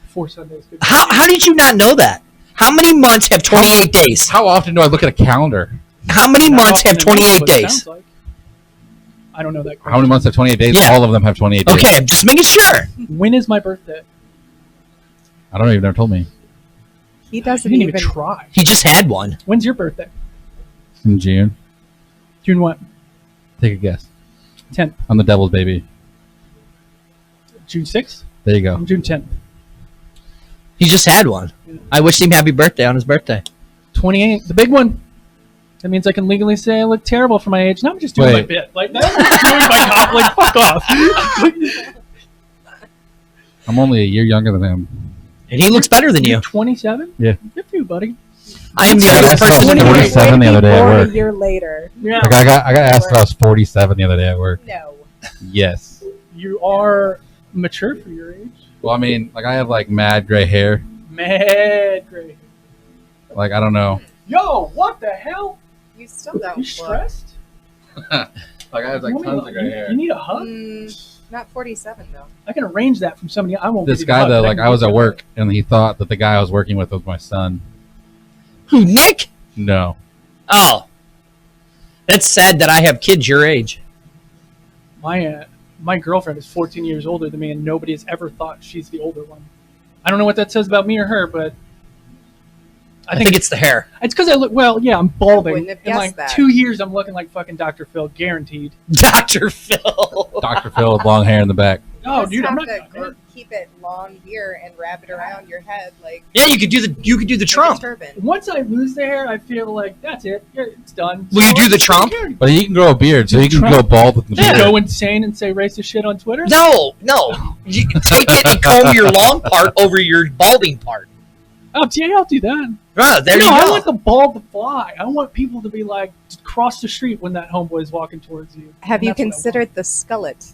4 Sundays. How did you not know that? How many months have 28 days? How often do I look at a calendar? How many Not months often have enough, 28 what it days? sounds like. I don't know that. How many months have 28 days? Yeah. All of them have 28 days. Okay, I'm just making sure. When is my birthday? I don't know. You've never told me. He I doesn't didn't even. even try. He just had one. When's your birthday? In June. June what? Take a guess. 10th. I'm the devil's baby. June 6th? There you go. I'm June 10th. He just had one. I wished him happy birthday on his birthday. 28. The big one. That means I can legally say I look terrible for my age. No, I'm just doing my Wait. bit. Like, that's just doing my cop. Like, fuck off. I'm only a year younger than him. And he looks better than you. 27? Yeah. Good for you, buddy. I am the Yeah, oldest that's person in the not room. 47 the other day at Or work. a year later. Yeah. Like I got asked if I was 47 the other day at work. No. Yes. You are mature for your age. Well, I mean, like I have like mad gray hair. Mad great. Like I don't know. Yo, what the hell? You still don't You look. stressed? Like I have like You tons want of me- gray hair. You need a hug? Not 47 though. I can arrange that from somebody. I won't. This give you the guy hug, though, but like can I was get at you work and he thought that the guy I was working with was my son. Who, Nick? No. Oh. That's sad that I have kids your age. My girlfriend is 14 years older than me, and nobody has ever thought she's the older one. I don't know what that says about me or her, but I think it's the hair. it's because I look. Well, yeah, I'm balding. wouldn't have In guessed like that. 2 years, I'm looking like fucking Dr. Phil, guaranteed. Dr. Phil. Dr. Phil with long hair in the back. Oh, Just dude, I'm have not. to keep it long here and wrap it around your head like Yeah, you could do the a Trump. turban. Once I lose the hair, I feel like that's it. Yeah, it's done. Will you do the Trump? But he can grow a beard, so he can go bald with the Just beard. go insane and say racist shit on Twitter? No. You take it and comb your long part over your balding part. Oh, yeah, I'll do that. Oh, there you I go. want the bald to fly. I want people to be like, cross the street when that homeboy's walking towards you. Have And you that's what I want. considered the skullet?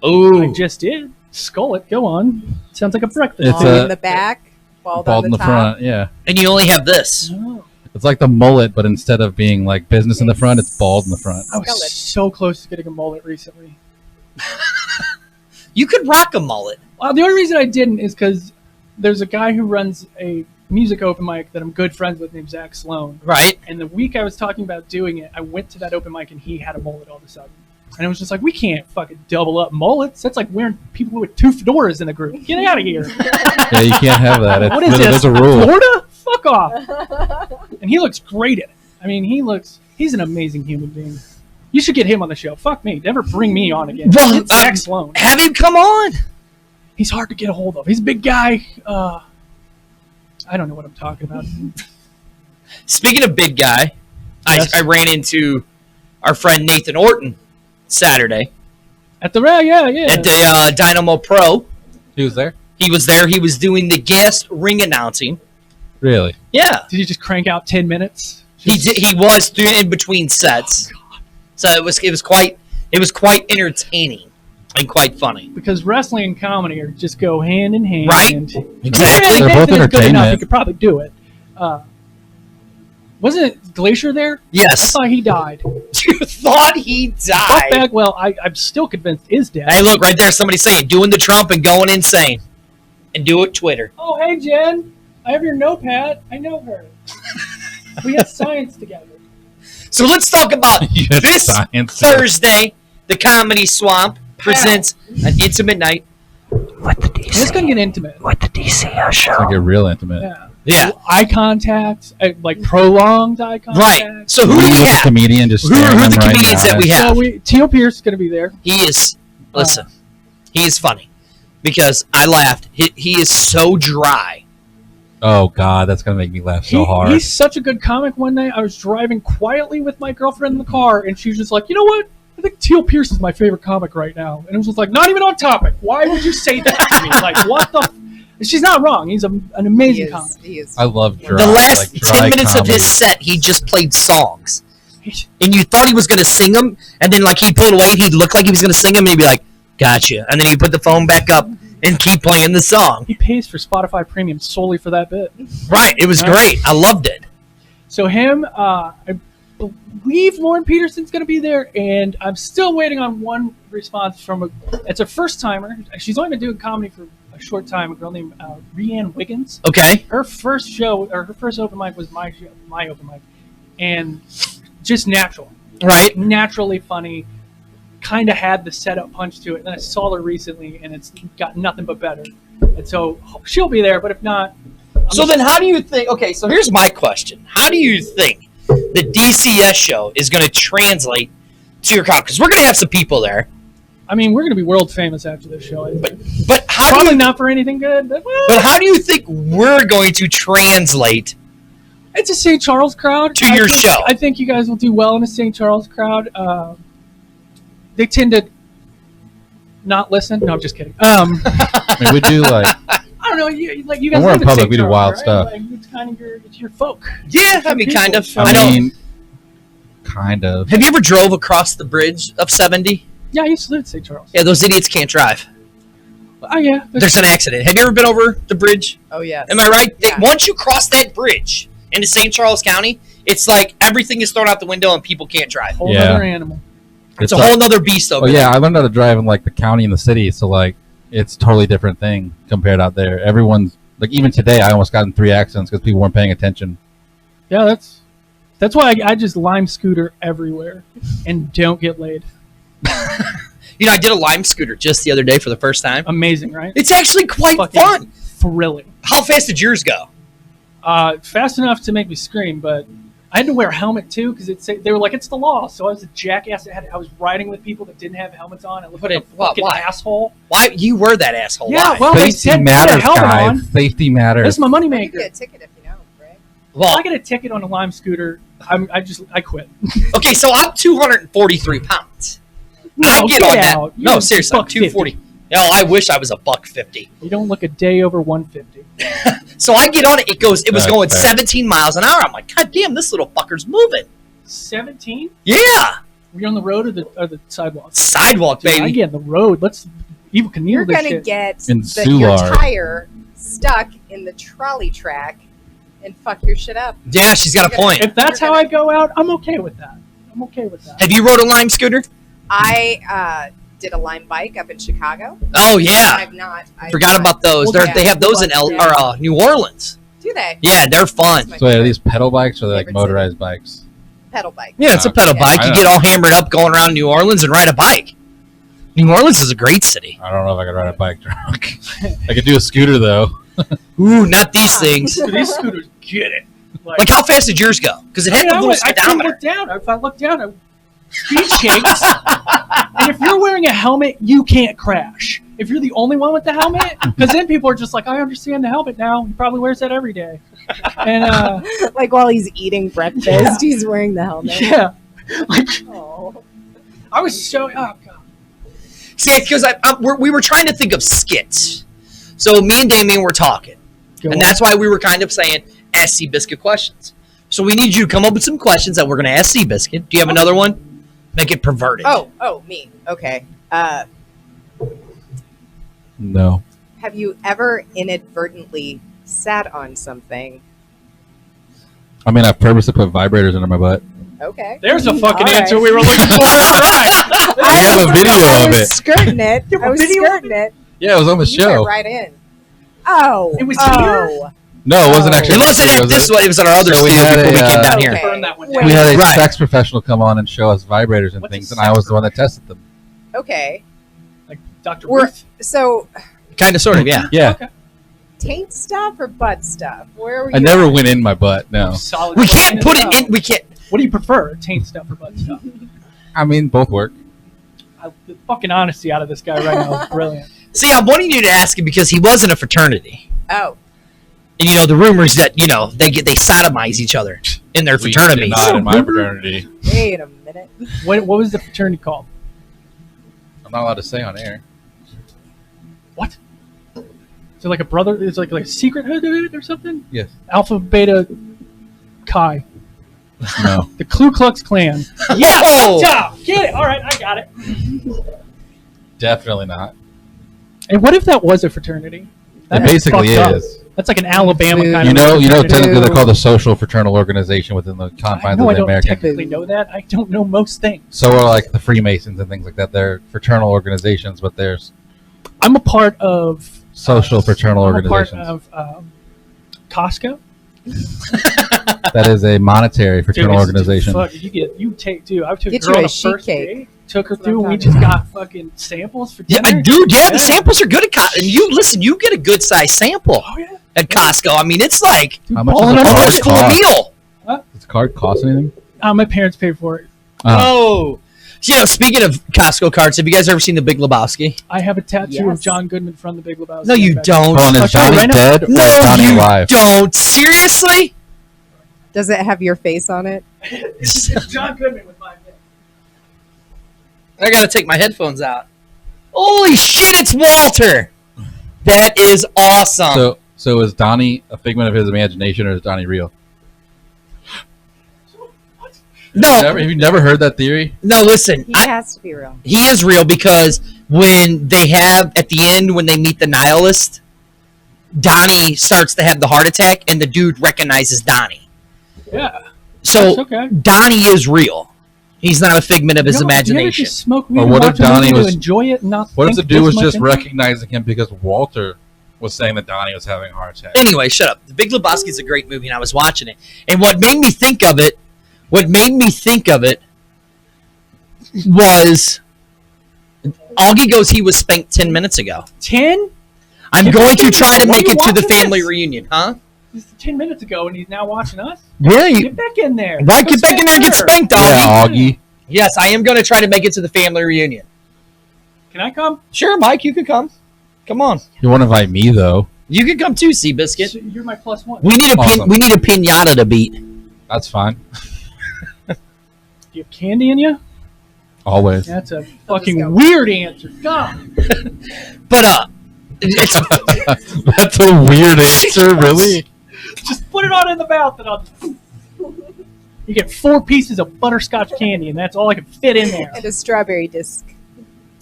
Ooh. I just did. Skull it. Go on. Sounds like a breakfast. It's Long a- in the back, bald Bald on in the the top. front, yeah. And you only have this. Oh, It's like the mullet, but instead of being like business in the front, it's bald in the front. I was Skullet. so close to getting a mullet recently. You could rock a mullet. Well, the only reason I didn't is because there's a guy who runs a music open mic that I'm good friends with named Zach Sloan. Right? And the week I was talking about doing it, I went to that open mic and he had a mullet all of a sudden. And it was just like, we can't fucking double up mullets. That's like wearing people with 2 fedoras in the group. Get out of here. Yeah, you can't have that. It's, What is this? there's a rule. Florida? Fuck off. And he looks great at it. I mean, he's an amazing human being. You should get him on the show. Fuck me. Never bring me on again. Well, It's Zach Sloan. Have him come on. He's hard to get a hold of. He's a big guy. I don't know what I'm talking about. Speaking of big guy, Yes. I ran into our friend Nathan Orton Saturday At the yeah. at the Dynamo Pro. He was there? He was there. He was doing the guest ring announcing. Really? Yeah, Did you just crank out 10 minutes? he did. He was doing in between sets, so it was quite entertaining and quite funny. Because wrestling and comedy are just go hand in hand. Right. Exactly. They're both Nathan is good enough. He entertainment. could probably do it. Wasn't it Glacier there? I Yes, thought he died. you thought he Buck died. Bagwell, I'm still convinced is dead. Hey, look right there. Somebody saying doing the Trump and going insane, and do it Twitter. Oh, hey, Jen. I have your notepad. I know her. We had science together. So let's talk about You had this science. Thursday. The Comedy Swamp presents an intimate night with the DC. It's going to get intimate. With the D.C.S Show. Like you're real intimate. Yeah. Yeah. Eye contact, like prolonged eye contact. Right. So who do You we with a have? comedian just Who are staring the them right in the comedians that eye. we have? So Teal Pierce is going to be there. He is. Listen, he is funny because I laughed. He is so dry. Oh God, that's gonna make me laugh so hard. He's such a good comic. One night I was driving quietly with my girlfriend in the car, and she was just like, you know what? I think Teal Pierce is my favorite comic right now. And it was just like, not even on topic. Why would you say that to me? Like, what the... She's not wrong. He's an amazing comic. He is. I love dry. The last like dry 10 minutes comedy. of his set, he just played songs. And you thought he was going to sing them, and then like he'd pull away, and he'd look like he was going to sing them, and he'd be like, gotcha. And then he'd put the phone back up and keep playing the song. He pays for Spotify Premium solely for that bit. Right. It was great. I loved it. So him, I believe Lauren Peterson's going to be there, and I'm still waiting on one response from it's a first-timer. She's only been doing comedy for a short time, a girl named Rhianne Wiggins. Okay. Her first show, or her first open mic was my open mic, and just natural. Right. Naturally funny, kind of had the setup punch to it. And then I saw her recently, and it's got nothing but better. And so she'll be there, but if not... So then how do you think... Okay, so here's my question. How do you think the D.C.S Show is going to translate to your comedy? Because we're going to have some people there. I mean, we're going to be world famous after this show. But how do Probably you... not for anything good, but well, But how do you think we're going to translate... it's a St. Charles crowd. To your show. I think you guys will do well in a St. Charles crowd. They tend to not listen. No, I'm just kidding. I mean, we do like I don't know. You guys. When we're in live in public, St. we do Charles, wild right? stuff. Like, it's kind of your folk. Yeah, I mean, kind of. People. I I don't... mean, kind of. Have you ever drove across the bridge of 70? Yeah, I used to live in St. Charles. Yeah, those idiots can't drive. Oh yeah. There's an accident. Have you ever been over the bridge? Oh yes. Am I right? Yeah. Once you cross that bridge into St. Charles County, it's like everything is thrown out the window and people can't drive. Whole Yeah. other animal. It's a whole nother beast over there. Yeah, I learned how to drive in like the county and the city, so like it's a totally different thing compared out there. Everyone's like, even today, I almost got in 3 accidents because people weren't paying attention. Yeah, that's why I just Lime scooter everywhere and don't get laid. I did a Lime scooter just the other day for the first time. Amazing, right? It's actually quite Fucking fun. Thrilling. How fast did yours go? Fast enough to make me scream, but I had to wear a helmet too because they were like, it's the law. So I was a jackass. I was riding with people that didn't have helmets on. I looked like a fucking asshole. Why you were that asshole? Yeah, Why? well, they Safety said matters, put a helmet guys. on. Safety matters. That's my You moneymaker. get a ticket if you know, right? Well, If I get a ticket on a Lime scooter, I quit. okay, so I'm 243 pounds. I get on that. out. No, You're seriously, I'm $1.50. 240. Oh, I wish I was $1.50. You don't look a day over 150. So I get on it. It was That's going fair. 17 miles an hour. I'm like, God damn, this little fucker's moving. 17? Yeah, Were you on the road or the sidewalk? sidewalk, Dude, I baby. get on the road. Let's Evil Knievel You're this gonna shit. get In your Soulard. tire stuck in the trolley track and fuck your shit up. Yeah, she's got a point. If that's how I go out, I'm okay with that. Have you rode a Lime scooter? I did a Lime bike up in Chicago. Oh yeah, I've not. forgot about those. Well, They have those in New Orleans. Do they? Yeah, they're fun. My So are favorite these pedal bikes or like Favorite motorized bikes? pedal bike. Yeah, it's a pedal Okay. bike. I You know. get all hammered up going around New Orleans and ride a bike. New Orleans is a great city. I don't know if I could ride a bike drunk. I could do a scooter though. Ooh, not these things. So these scooters get it. Like, how fast did yours go? Because it had the little I can't speedometer. look down. If I look down, speed shakes. And if you're wearing a helmet, you can't crash. If you're the only one with the helmet, because then people are just like, I understand the helmet now. He probably wears that every day. And Like while he's eating breakfast, he's wearing the helmet. yeah, like Oh. I was so God. See, because we were trying to think of skits. So me and Damien were talking. Go And on. that's why we were kind of saying, ask Seabiscuit questions. So we need you to come up with some questions that we're going to ask Seabiscuit. Do you have another one? Make it perverted. Oh, me. Okay. No. Have you ever inadvertently sat on something? I mean, I've purposely put vibrators under my butt. Okay. There's a fucking All right. answer we were looking for. All right. I have a video I of was it. skirting it. You have a I was video of skirting it. Yeah, it was on the You show. went right in. Oh. It was oh. No, it wasn't Oh. actually. It wasn't at this one. It was at our other So we studio had before we a, came down okay. here. Burn that one Wait. down. We had a Right. sex professional come on and show us vibrators and What's a things, and I was the one that tested them. Okay. Like Dr. We're, Ruth. so, Kind of, sort of, yeah. Yeah, Okay. taint stuff or butt stuff? Where were you? I never at? went in my butt. No, Solid. We can't put it No. in. We can't. What do you prefer? Taint stuff or butt stuff? I mean both work. The fucking honesty out of this guy right now is brilliant. See, I'm wanting you to ask him because he was in a fraternity. Oh. And, the rumors that, they sodomize each other in their We fraternities. did not in my fraternity. Wait a minute. What was the fraternity called? I'm not allowed to say on air. What? Is it like a brother? Is it like a secret hood of it or something? Yes. Alpha, Beta, Chi. No. The Ku Klux Klan. Yeah! Oh! Yeah! Get it! All right, I got it. Definitely not. And what if that was a fraternity? It That'd be basically fucked up. is. That's like an Alabama Boo. kind You of. know, fraternity. technically they're called the social fraternal organization within the I confines know of I the don't American. technically know that. I don't know most things. So are like the Freemasons and things like that. They're fraternal organizations, but there's I'm a part of social fraternal I'm organizations. a part of Costco. That is a monetary fraternal Dude, organization. Fuck, you take dude. I took Get a girl you on a a sheet first cake. date. Took her That's what through. I'm We talking just about. got fucking samples for Yeah, dinner. dude, yeah, the Yeah. samples are good at Costco. And you get a good size sample Oh yeah. at Costco. I mean, it's like Dude, How much balling does on a a card first full cost? meal. Does the card cost anything? My parents paid for it. Oh. Speaking of Costco cards, have you guys ever seen The Big Lebowski? I have a tattoo Yes. of John Goodman from The Big Lebowski. No, you In fact, don't. Hold on, I'll is show you Donnie right now. dead or is No, Donnie you alive? don't. Seriously? Does it have your face on it? It's John Goodman with my name. I gotta take my headphones out. Holy shit, it's Walter! That is awesome. So is Donnie a figment of his imagination or is Donnie real? no, Have you never heard that theory? no, listen. He has to be real. He is real because when they have, at the end, when they meet the nihilist, Donnie starts to have the heart attack and the dude recognizes Donnie. Yeah. So That's okay. Donnie is real. He's not a figment of his Do you ever imagination. just smoke weed Or and what if watch a movie Donnie to was- enjoy it and not What if the think dude this was much just into it? recognizing him because Walter was saying that Donnie was having a heart attack? Anyway, shut up. The Big Lebowski is a great movie, and I was watching it. And what made me think of it was Augie goes, he was spanked 10 minutes ago. 10? I'm going to try to Why are make you it to the watching family this? reunion, huh? This is 10 minutes ago, and he's now watching us? Yeah, Get back in there. Why get back in there and get spanked, Augie? Yeah, Augie. Yes, I am going to try to make it to the family reunion. Can I come? Sure, Mike, you can come. Come on. You won't invite me though. You can come too, Seabiscuit. You're my plus one. We need a Awesome. we need a pinata to beat. That's fine. Do you have candy in you? Always. That's a just fucking go. weird answer. God. But it's That's a weird answer, really. Just put it on in the mouth, and I'll just... You get 4 pieces of butterscotch candy, and that's all I can fit in there. And a strawberry disc.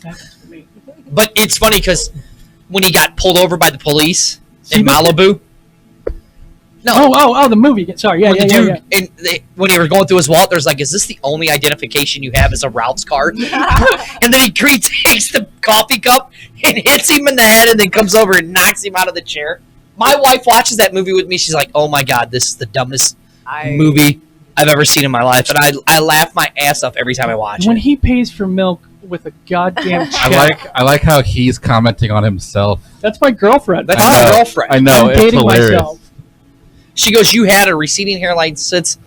That's for me. but it's funny because when he got pulled over by the police in Seabiscuit? Malibu. No, Oh, the movie. Sorry, yeah, when yeah, the yeah, dude and when he was going through his wallet, there's like, is this the only identification you have as a Ralph's card? And then he takes the coffee cup and hits him in the head, and then comes over and knocks him out of the chair. My wife watches that movie with me. She's like, "Oh my god, this is the dumbest movie I've ever seen in my life," and I laugh my ass off every time I watch When it. he pays for milk with a goddamn check. I like how he's commenting on himself. That's my girlfriend. That's I my know. girlfriend. I know, I'm it's dating hilarious. myself. She goes, "You had a receding hairline since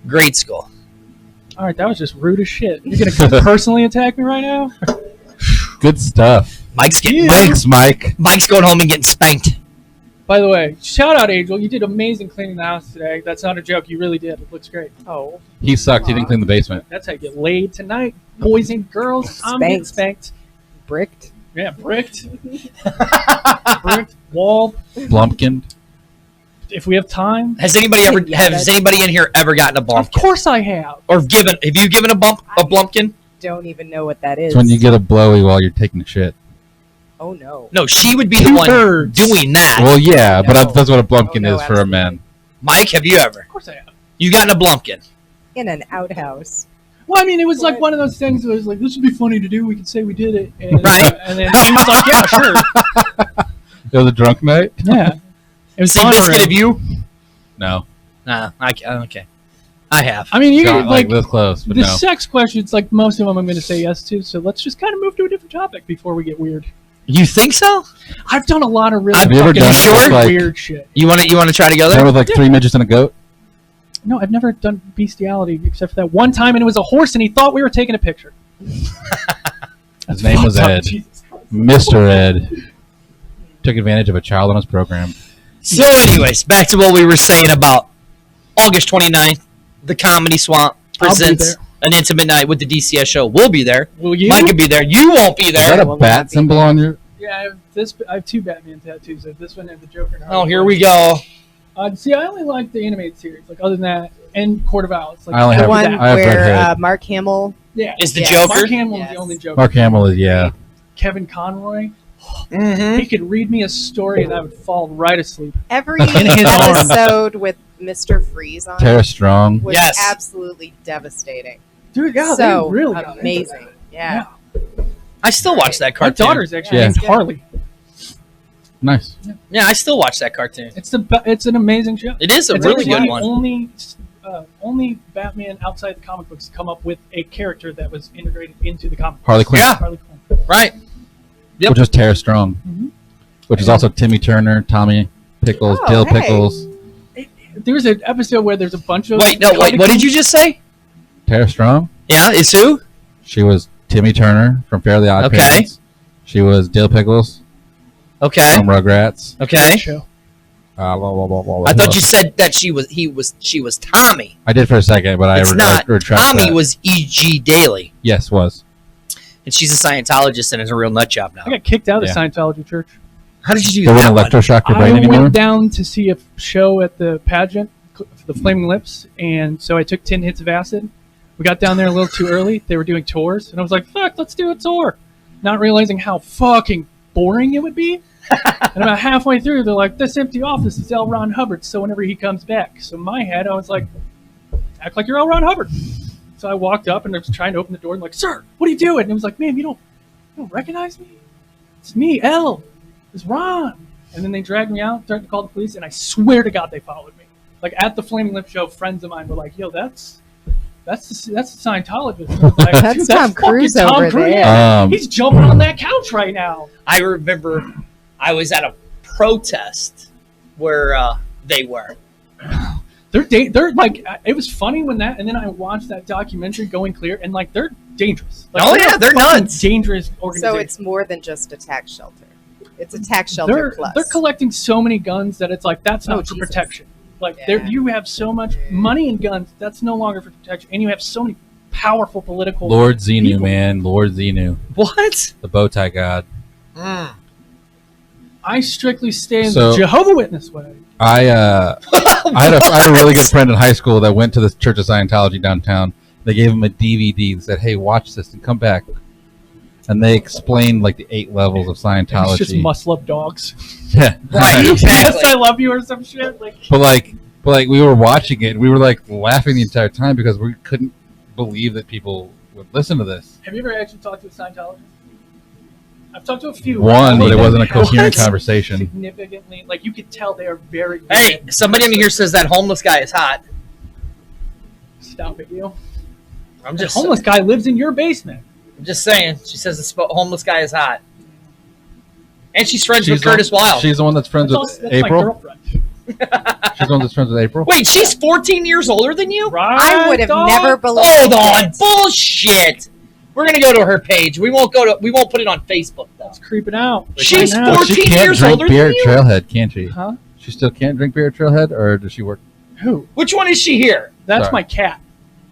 grade school." All right, that was just rude as shit. You're gonna come personally attack me right now? Good stuff. Mike's Thanks, Mike. Mike's going home and getting spanked. By the way, shout out Angel. You did amazing cleaning the house today. That's not a joke. You really did. It looks great. Oh. He sucked. He didn't clean the basement. That's how you get laid tonight, boys and girls. I'm getting spanked. Bricked. Yeah, bricked. Bricked. Wall. Blumpkin. If we have time. Has anybody has anybody in here ever gotten a Of blumpkin? course I have. Or have you given a blumpkin? Don't even know what that is. It's when you get a blowy while you're taking a shit. Oh no. No, she would be the Two one birds. doing that. Well, yeah, but No. that's what a blumpkin Oh, no, is for a man. Mike, have you ever? Of course I have. You gotten a blumpkin? In an outhouse. Well, I mean, it was like What? one of those things where it was like, this would be funny to do. We could say we did it. And, Right. And then he was like, yeah, sure. It was a drunk night? Yeah. It was See, biscuit honoring. of you? No. Nah, okay. I have. I mean, you Got like this close, but the no. sex questions, like most of them I'm going to say yes to. So let's just kind of move to a different topic before we get weird. You think so? I've done a lot of really Have you ever fucking done sure? like- weird shit. You want to try together? There with like 3 midgets and a goat? No, I've never done bestiality except for that one time, and it was a horse, and he thought we were taking a picture. His name was Fucked up. Ed. Jesus Christ. Mr. Ed. Took advantage of a child on his program. So, anyways, back to what we were saying about August 29th. The Comedy Swamp I'll be presents there. an intimate night with the D.C.S Show. We'll be there. Will you? Mike will be there. You won't be Is there. that a Well, bat that'd be symbol on your... Yeah, I have 2 Batman tattoos. I have this one and the Joker. Oh, here we go. See, I only like the animated series. Like, other than that, and Court of Owls. Like, I only The have- one I have red where hair. Mark Hamill. yeah. Is the Yeah, Joker? Mark Hamill is Yes. the only Joker. Mark Hamill is, yeah. Kevin Conroy. Mm-hmm. He could read me a story and I would fall right asleep. Every In his arms. episode with Mr. Freeze on Tara it Strong. was Yes. absolutely devastating. Dude, yeah, so they really got into amazing. Yeah. I still watch that My cartoon. daughter's actually Yeah. named Harley. Nice. Yeah, I still watch that cartoon. It's an amazing show. It is a It's really actually good the one. only Batman outside the comic books to come up with a character that was integrated into the comic. Harley Quinn. Yeah. Harley Quinn. Right. Yep. Which is Tara Strong. Mhm. Which is also Timmy Turner, Tommy Pickles, Oh, Dill hey. Pickles. There's an episode where there's a bunch of Wait, what did you just say? Tara Strong. Yeah, is who? She was Timmy Turner from Fairly Odd Okay. Parents. She was Dill Pickles Okay. from Rugrats. Okay. show? I thought you said that she was Tommy. I did for a second, but It's not. I retract Tommy that. was E.G. Daily, Yes, was. and she's a Scientologist and is a real nut job now. I got kicked out of Yeah. the Scientology church. How did you do They that? wouldn't one? electroshock your I brain anymore? went down to see a show at the pageant, the Flaming Lips, and so I took 10 hits of acid. We got down there a little too early. They were doing tours, and I was like, fuck, let's do a tour. Not realizing how fucking boring it would be. And about halfway through, they're like, this empty office is L. Ron Hubbard, so whenever he comes back. So in my head, I was like, act like you're L. Ron Hubbard. So I walked up and I was trying to open the door and like, sir, what are you doing? And it was like, ma'am, you don't recognize me? It's me, L. It's Ron. And then they dragged me out, started to call the police, and I swear to God they followed me. Like at the Flaming Lip show, friends of mine were like, yo, that's the Scientologist. And I was like, That's "Dude, Tom Cruise fucking Tom over Cruise. there." He's jumping on that couch right now. I remember I was at a protest where they were. They're like, it was funny when that, and then I watched that documentary Going Clear, and like they're dangerous. Like, Oh, yeah, they're fucking nuts. Dangerous organization. So it's more than just a tax shelter. It's a tax shelter plus. They're collecting so many guns that it's like that's not Oh, for Jesus. protection. Like Yeah. you have so much money and guns that's no longer for protection, and you have so many powerful political. Lord Xenu, people. man. Lord Xenu. What? The bow tie god. Mm. I strictly stay in So- the Jehovah Witness way. I had a really good friend in high school that went to the Church of Scientology downtown. They gave him a DVD and said, "Hey, watch this and come back." And they explained like the 8 levels of Scientology. It's just muscle up dogs. Yeah. Right, Yes, exactly. I love you or some shit. Like But like we were watching it and we were like laughing the entire time because we couldn't believe that people would listen to this. have you ever actually talked to a Scientologist? I've talked to a few. One, but it wasn't a How coherent What? conversation. significantly, like you could tell they are very. good Hey, at- somebody in here says that homeless guy is hot. Stop it, you. I'm The just homeless guy lives in your basement. I'm just saying. She says the homeless guy is hot. And she's friends with the- Curtis Wild. She's the one that's friends That's with my April. girlfriend. She's the one that's friends with April. Wait, she's 14 years older than you? Right, I would have dog? never believed Hold on. it. Bullshit. We're going to go to her page. We won't put it on Facebook though. It's creeping out. She's Right now. 14 She can't years drink older beer than at you? Trailhead, can she? Huh? She still can't drink beer at Trailhead, or does she work? Who? Which one is she here? That's Sorry. my cat.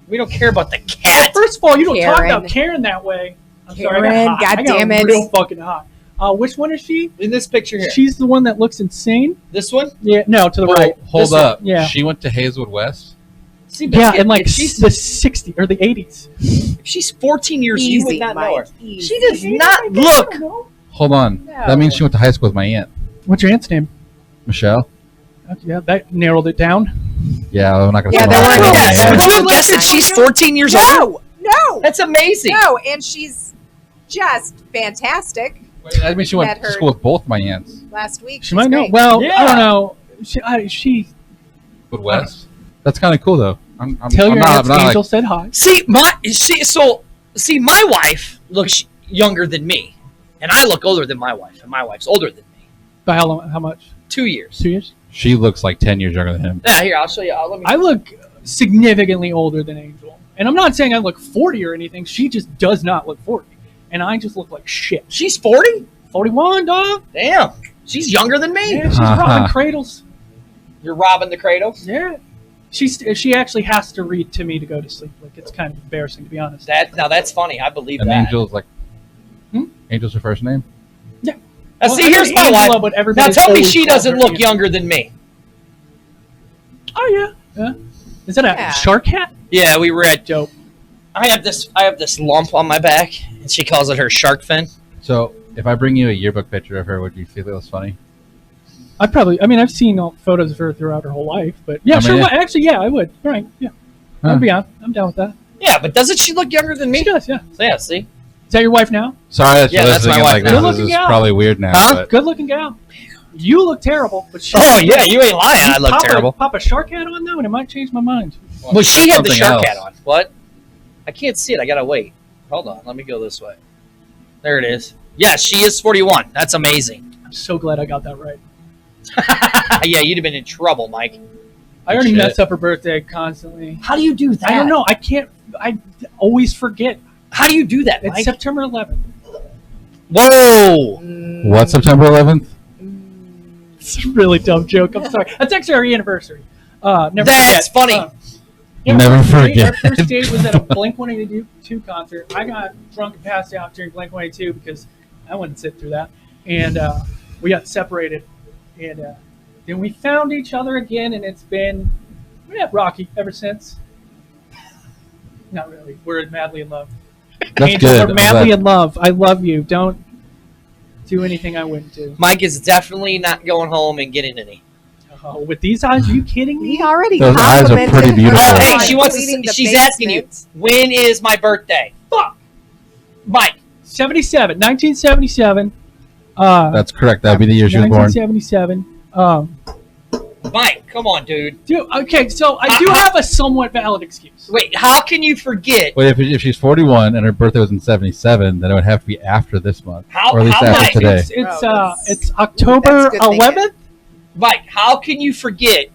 We don't care about the cat. First of all, you don't talk Karen. about Karen that way. I'm sorry, I Karen, got hot. I got goddammit. real fucking hot. Which one is she? In this picture here. She's the one that looks insane. This one? Yeah, no, to the right. Hold This one. up. Yeah. She went to Hazelwood West. See, but Yeah, if- in like if she's, the 60s or the 80s. if she's 14 years, you would Easy, not know her. Mike. Easy. She does not look. Hold on. No. That means she went to high school with my aunt, What's your aunt's name? Michelle. Yeah, that narrowed it down. Yeah, I'm not gonna. Yeah, say there my were aunt. Yes. Yeah. Would you have Yeah. guessed that she's 14 years old? No, That's amazing. no, and she's just fantastic. Wait, that means she went Met to her. school with both my aunts. Last week, She might know. great. Well, Yeah. I don't know. She With West. That's kind of cool though. I'm tell your not, aunt's I'm not Angel like, said hi. See, my wife looks younger than me, and I look older than my wife, and my wife's older than me. By how long? How much? 2 years. 2 years. she looks like 10 years younger than him. Yeah, here I'll show you. Let me. I look significantly older than Angel, and I'm not saying I look 40 or anything. She just does not look 40, and I just look like shit. She's 40. 41, dog. Damn, she's younger than me. Yeah, she's robbing cradles. You're robbing the cradle. Yeah. She actually has to read to me to go to sleep. Like it's kind of embarrassing to be honest. That's funny. I believe And that. Angel's like. Hmm? Angel's her first name. Now, Well, see, I here's know my Angela, wife. but Now everybody's tell me always she called doesn't her look Angela. younger than me. Oh yeah, yeah. Is that a Yeah. shark hat? Yeah, we were at. Dope. I have this lump on my back, and she calls it her shark fin. So if I bring you a yearbook picture of her, would you feel it was funny? I've seen all photos of her throughout her whole life, but yeah, I mean, sure. yeah. Actually, yeah, I would. Right, yeah. Huh. I'm down with that. Yeah, but doesn't she look younger than me? She does, yeah. So, yeah, see. Is that your wife now? Sorry, that's Yeah, that's my wife Like, now. this Good-looking is gal. probably weird now. Huh? But Good looking gal. You look terrible, but she. Oh yeah, you ain't lying. I look pop terrible. Pop a shark hat on though, and it might change my mind. Well, she had the Something shark else. hat on. What? I can't see it. I gotta wait. Hold on. Let me go this way. There it is. Yeah, she is 41. That's amazing. I'm so glad I got that right. Yeah, you'd have been in trouble, Mike. I already Shit. mess up her birthday constantly. How do you do that? I don't know. I can't. I always forget. How do you do that, It's Mike? September 11th. Whoa! what, September 11th? It's a really dumb joke. I'm sorry. That's actually our anniversary. Never That's forget. funny. Never our forget. first date was at a Blink-182 concert. I got drunk and passed out during Blink-182 because I wouldn't sit through that. And we got separated. And then we found each other again, and it's been rocky ever since. Not really. We're madly in love. That's Angel, good. we're madly in love. I love you. Don't do anything I wouldn't do. Mike is definitely not going home and getting any. Oh, with these eyes, are you kidding me? He already Those eyes are complimented pretty beautiful. her Hey, on she wants to. cleaning the She's asking you, basement. when is my birthday? Fuck. Mike. 1977. That's correct. That would be the year she was born. 1977. Mike, come on, dude. Dude, okay, so I do have a somewhat valid excuse. Wait, how can you forget? Wait, if she's 41 and her birthday was in 77, then it would have to be after this month, How- or at least how after much? today. It's October That's good thinking. 11th. Mike, how can you forget?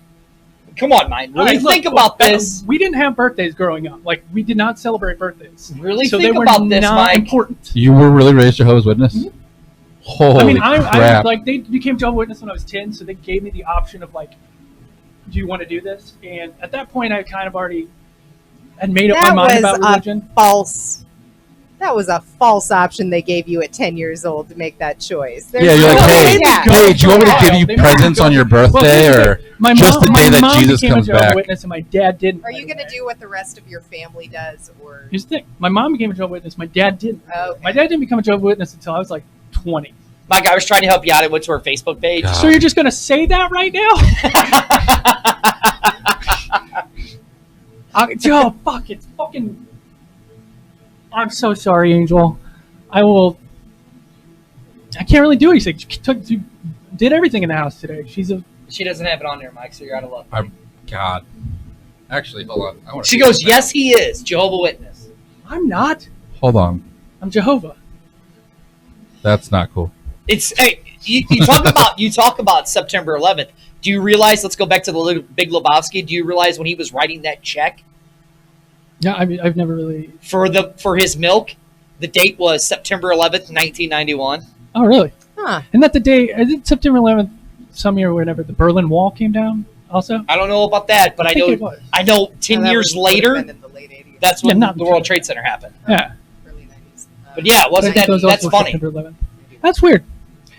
Come on, Mike. Really Alright, think look, about this. We didn't have birthdays growing up. Like, we did not celebrate birthdays. Really so think they were about this, not Mike. important. You were really raised Jehovah's Witness? Mhm. Holy I mean, I crap! like they became Jehovah's Witness when I was 10, so they gave me the option of like, do you want to do this? And at that point, I kind of already had made up my That mind was about a religion. false. That was a false option they gave you at 10 years old to make that choice. There's Yeah, you're like, no- hey, yeah. hey, do you want me to give They you made me presents go- on your Well, birthday, here's the or thing. my just mom, the day my that mom Jesus became comes a Jehovah's back? Witness, and my dad didn't. Are right you going to away. do what the rest of your family does? Or Here's the thing: my mom became a Jehovah's Witness. My dad didn't. Oh, okay. My dad didn't become a Jehovah's Witness until I was like 20. Mike, I was trying to help you out. I went to her Facebook page. God. So you're just gonna say that right now? Oh fuck! It's fucking. I'm so sorry, Angel. I will. I can't really do anything. She did everything in the house today. She's a. She doesn't have it on there, Mike, so you're out of luck. God. Actually, hold on. I wanna She see goes, that. yes, he is. Jehovah Witness. I'm not. Hold on. I'm Jehovah. That's not cool. It's hey, you talk about September 11th. Do you realize? Let's go back to the Big Lebowski. Do you realize when he was writing that check Yeah, I mean, I've never really. for his milk, the date was September 11th, 1991. Oh, really? Huh. Isn't that the day? Is it September 11th? Some year, whenever the Berlin Wall came down. Also, I don't know about that, but I think know it was. I know 10 No, that years would have later, been in the late 80s. that's when Yeah, not the in World 20. Trade Center happened. Yeah. Early 90s. But yeah, wasn't I think that was that's also funny? September 11th. That's weird.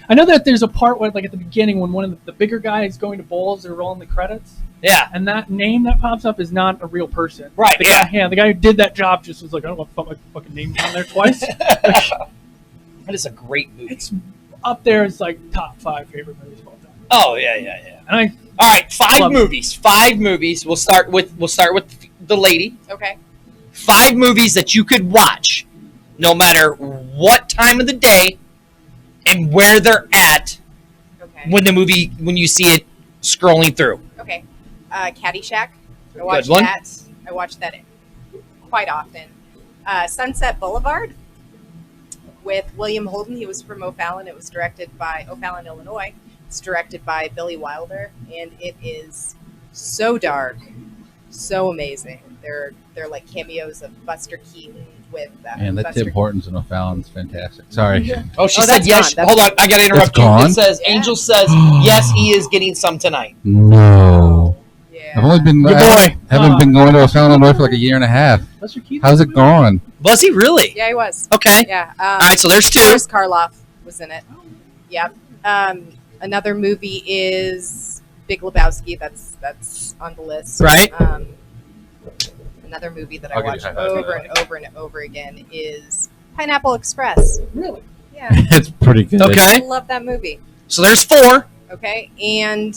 I know that there's a part where, like at the beginning, when one of the bigger guys going to bowls, they're rolling the credits, Yeah. and that name that pops up is not a real person. Right, The yeah. guy, the guy who did that job just was like, I don't want to put my fucking name down there twice. That is a great movie. It's up there as like top 5 favorite movies of all time. Oh yeah, yeah, yeah. And I All right, five Love it. movies. 5 movies. We'll start with the lady. Okay. 5 movies that you could watch, no matter what time of the day, and where they're at Okay. when you see it scrolling through. Okay. Caddyshack. I watched one. that. I watched that quite often. Sunset Boulevard with William Holden. He was from O'Fallon. It was directed by O'Fallon, Illinois. It's directed by Billy Wilder, and it is so dark, so amazing. They're like cameos of Buster Keaton with Man, that Buster Tim Hortons and O'Fallon's fantastic. Sorry. Oh, she Oh, said that's yes. gone. Hold on, I gotta interrupt It's you. gone? It says Yeah. Angel says yes, he is getting some tonight. No. Yeah. I've only been. Good I boy. haven't been going to O'Fallon, Illinois for like a year and a half. Buster Keaton. How's it gone? Was he really? Yeah, he was. Okay. Yeah. All right, so there's 2. Boris Karloff was in it. Yep. Another movie is Big Lebowski. That's on the list. Right. Another movie that I I'll give watch you a high five. over and over and over again is Pineapple Express. Really? Yeah, It's pretty good. I Okay. love that movie. So there's 4. Okay, and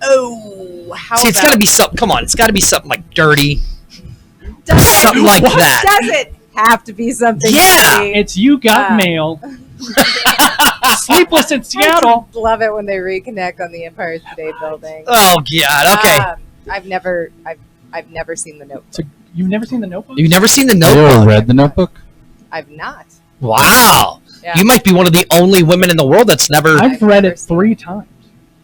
how See, it's about got to be something. Come on, it's got to be something like dirty, does it, something like that. Does it have to be something? Yeah. dirty? It's You Got Ah. Mail. Sleepless in Seattle. I love it when they reconnect on the Empire State Building. Oh God. Okay. I've never seen The Notebook. So you've never seen The Notebook? You've never seen The Have you ever Notebook? read The Notebook? I've not. Wow. Yeah. You might be one of the only women in the world that's never. I've read it 3 times.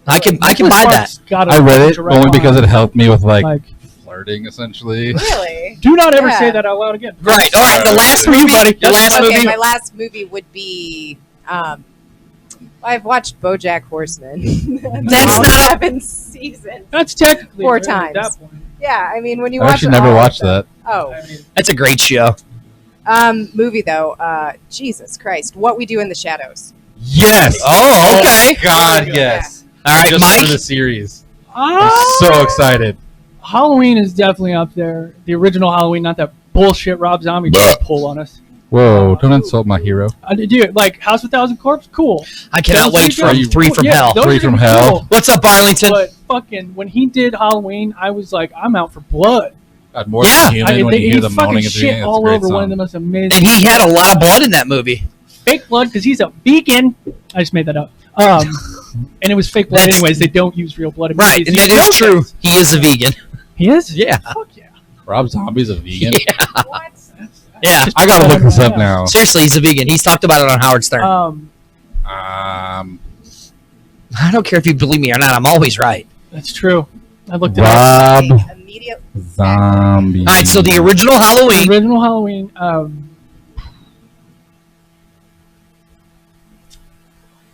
I can buy Nicholas that. Sparks got a I read it direct only because line. it helped me with Like, flirting, essentially. Really? do not ever Yeah. say that out loud again. Right. All right. The last Sorry. movie. Buddy. Your last Okay, movie. my last movie would be. I've watched BoJack Horseman. That's not- 7 seasons. That's technically 4 read at times. that point. Yeah, I mean when you I watch. actually it never all, watched so- that. Oh, I mean, That's a great show. movie though. Jesus Christ, What We Do in the Shadows. Yes. Oh, okay. God, yes. All right, Just Mike. for the series. Ah! I'm so excited. Halloween is definitely up there. The original Halloween, not that bullshit Rob Zombie tried to pull on us. Whoa! Don't insult my hero. Dude, like House of a Thousand Corpses, cool. I cannot Those wait are for good. Three from Yeah, Hell. those Three are from gonna be Hell. cool. What's up, Arlington? But fucking, when he did Halloween, I was like, I'm out for blood. God, more Yeah. than human when you he hear the fucking moaning at the shit beginning. That's a all great over one of the song. most amazing. And he had a lot of blood in that movie. Fake blood because he's a vegan. I just made that up. And it was fake blood That's- anyways. They don't use real blood. In Right, movies. and You that know is true. this. He is a vegan. He is? Yeah. Fuck yeah. Rob Zombie's a vegan. What? Yeah. I gotta look this up now. Seriously, he's a vegan. He's talked about it on Howard Stern. Um, I don't care if you believe me or not. I'm always right. that's true. I looked it up. Rob Immediate. Zombie. All right, so the original Halloween. Original Halloween.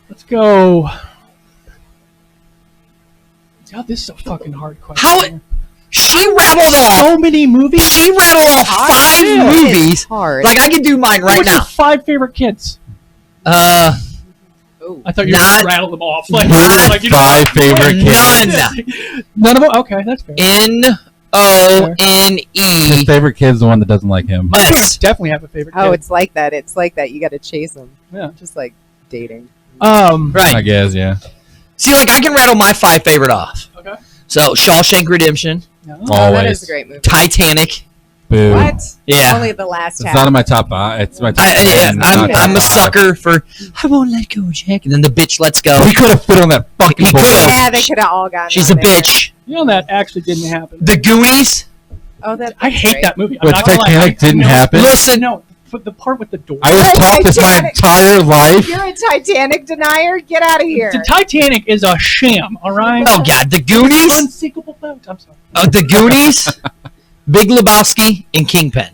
Let's go. God, this is a fucking hard question. How- She rattled off. So many movies. She rattled off five movies. Hard. Like I can do mine right What's your now. 5 favorite kids? Ooh. I thought you were Not- going to rattle them off. Like, not like, you Five favorite kids. None. None of them? Okay, that's fair. N-O-N-E. His favorite kid's the one that doesn't like him. My Yes. kids definitely have a favorite kid. Oh, it's like that. It's like that. You got to chase them. Yeah. Just like dating. I Right. guess, yeah. See, like I can rattle my 5 favorite off. Okay. So Shawshank Redemption, No. Oh, that Always. is a great movie. Titanic. Boo. What? Yeah. Only the last It's half. not in my top 5. It's my top 10. Yeah, not I'm top a 5. sucker for I won't let go, Jack. And then the bitch lets go. We could have fit on that fucking We board. could've. Yeah, they could have all gotten. She's a on there. bitch. You know that actually didn't happen. The Goonies. Oh, that. I hate great. that movie. I'm Wait, not gonna lie. Titanic didn't No, happen? Listen. No, but the part with the door. I was Oh, taught this my Titanic. entire life. You're a Titanic denier. Get out of here. The Titanic is a sham, all right? Oh God, the Goonies. Unsinkable boat. I'm sorry. The Goonies. Big Lebowski and Kingpin.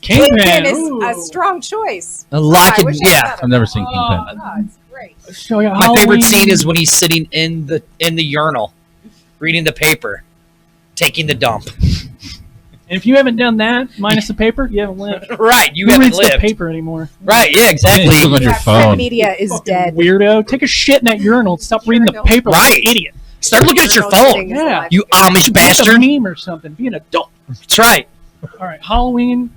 Kingpin is Ooh. a strong choice. I like I it. wish I Yeah. said it. I've never seen Oh, Kingpin. Oh, it's great. Show you My favorite Halloween. scene is when he's sitting in the urinal, reading the paper, taking the dump. And if you haven't done that, minus the paper, you haven't lived. Right, you Who haven't reads the lived. paper anymore? Right, yeah, You exactly. look on your Yeah, print phone. media is Fucking dead. weirdo. Take a shit in that urinal. Stop reading the Urinal. paper. Right. You idiot. Start looking at your Urinal phone. thing is Yeah. alive. You Amish Be a bastard. meme or something. Be an adult. That's right. All right, Halloween.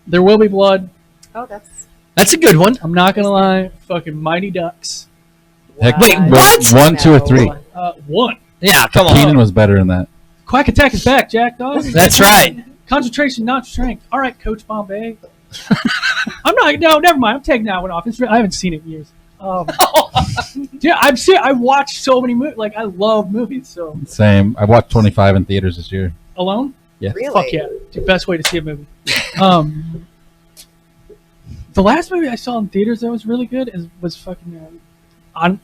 There will be blood. Oh, that's. That's a good one. I'm not gonna lie. Fucking Mighty Ducks. Heck, Wait, what? 1, 2, or No. 3. 1. Yeah, come Keenan on. was better than that. Quack Attack is back, Jack Dog. That's right. Concentration, not strength. All right, Coach Bombay. I'm not. No, never mind. I'm taking that one off. I haven't seen it in years. Yeah, I watched so many movies. Like I love movies. So Same. I watched 25 in theaters this year. alone. Yeah. Really? Fuck yeah, the best way to see a movie. The last movie I saw in theaters that was really good was fucking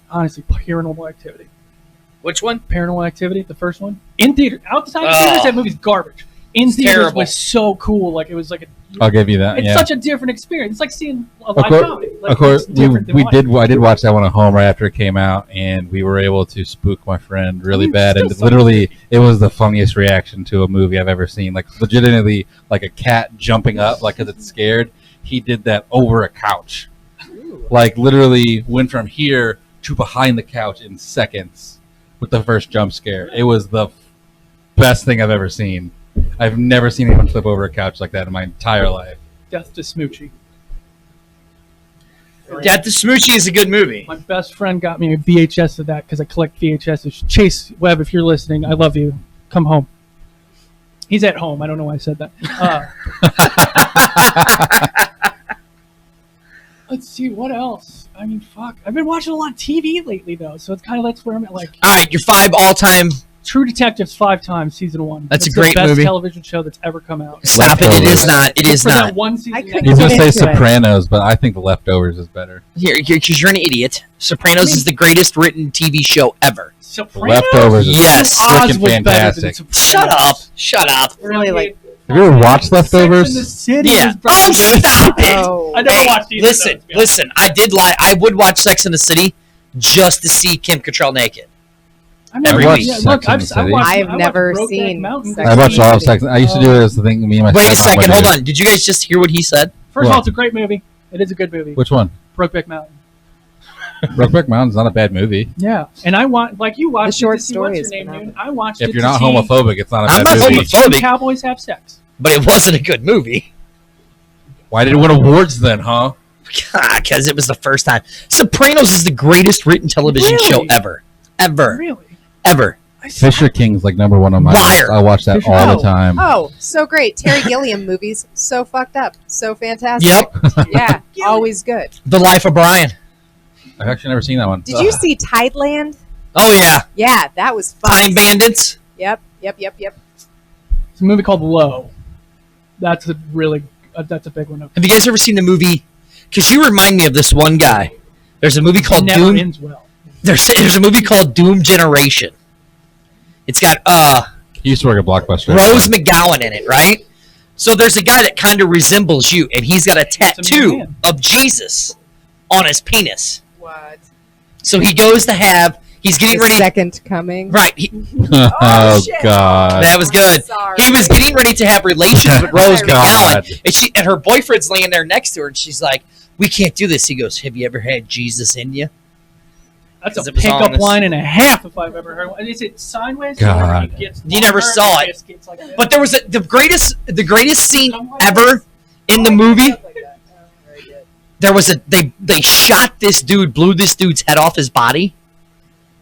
honestly Paranormal Activity. Which one? Paranormal Activity, the first one in theater. Outside Oh. theaters, that movie's garbage. In It's theaters terrible. was so cool. Like it was like I'll give you that. it's Yeah. such a different experience. It's like seeing a Of live course, comedy. Like, of course, it's different than we watching. did. I did watch that one at home right after it came out, and we were able to spook my friend really I mean, bad. And still literally, it was the funniest reaction to a movie I've ever seen. Like legitimately, like a cat jumping up, like because it's scared. He did that over a couch. Like literally went from here to behind the couch in seconds with the first jump scare. It was the best thing I've ever seen. I've never seen anyone flip over a couch like that in my entire life. Death to Smoochie. Death to Smoochie is a good movie. My best friend got me a VHS of that because I collect VHSs. Chase Webb, if you're listening, I love you. Come home. He's at home. I don't know why I said that. Let's see what else. I mean, fuck. I've been watching a lot of TV lately, though, so it's kind of that's where I'm at. Like All right, your 5 all-time. True Detectives 5 times, season 1. That's a It's great the best movie. television show that's ever come out. Stop it! It is not. It is For that not. one season. I couldn't He's gonna get say into it. Sopranos, but I think The Leftovers is better. Because you're an idiot. Sopranos is the greatest written TV show ever. Sopranos? Leftovers is Yes. Oz freaking was better than fantastic. Sopranos. Shut up! Shut up! Really like. Have you ever watched Sex and the Leftovers? City Yeah. was better Oh, than- stop it! Oh. I never Hey, watched either of those, listen, to be honest. listen. I did lie. I would watch Sex in the City just to see Kim Cattrall naked. I've never Every watched. week. Yeah, Sex look, and I've, the I City. watched, I've I watched never Brokeback seen Mountain. Sex I watched all of City. Sex. I used to do it as the thing. Me and my Wait a stepmom second. would Hold do. on. Did you guys just hear what he said? First of all, What? it's a great movie. It is a good movie. Which one? Brokeback Mountain. Brokeback Mountain's not a bad movie. Yeah, and I want like you watched The short it to see story what's is her name, phenomenal. dude. I watched If it you're to not see homophobic, it's not a I'm bad not movie. homophobic. two cowboys have sex. But it wasn't a good movie. Why did it win awards then, huh? Because it was the first time. Sopranos is the greatest written television show ever. Ever. Fisher King's like number one on my Wire. list. I watch that all the time. Oh, so great. Terry Gilliam movies. So fucked up. So fantastic. Yep. Yeah. Always good. The Life of Brian. I've actually never seen that one. Did you see Tideland? Oh, yeah. Yeah, that was fun. Time Bandits. Yep. It's a movie called Low. That's a really that's a big one. Have you guys ever seen the movie? Because you remind me of this one guy. There's a movie called Never Doom. ends well. There's a movie called Doom Generation. It's got He used to work at Blockbuster. Rose McGowan in it, right? So there's a guy that kind of resembles you, and he's got a tattoo of Jesus on his penis. What? So he goes to have. He's getting ready. Second coming. Right. Oh, shit. God. That was good. Sorry. He was getting ready to have relations with Rose God. McGowan, and her boyfriend's laying there next to her, and she's like, "We can't do this." He goes, "Have you ever had Jesus in you?" That's 'Cause a it was on pickup this- line and a half if I've ever heard one. Is it sideways? God. You never saw it. But there was the greatest scene ever in the movie. There was they shot this dude, blew this dude's head off his body,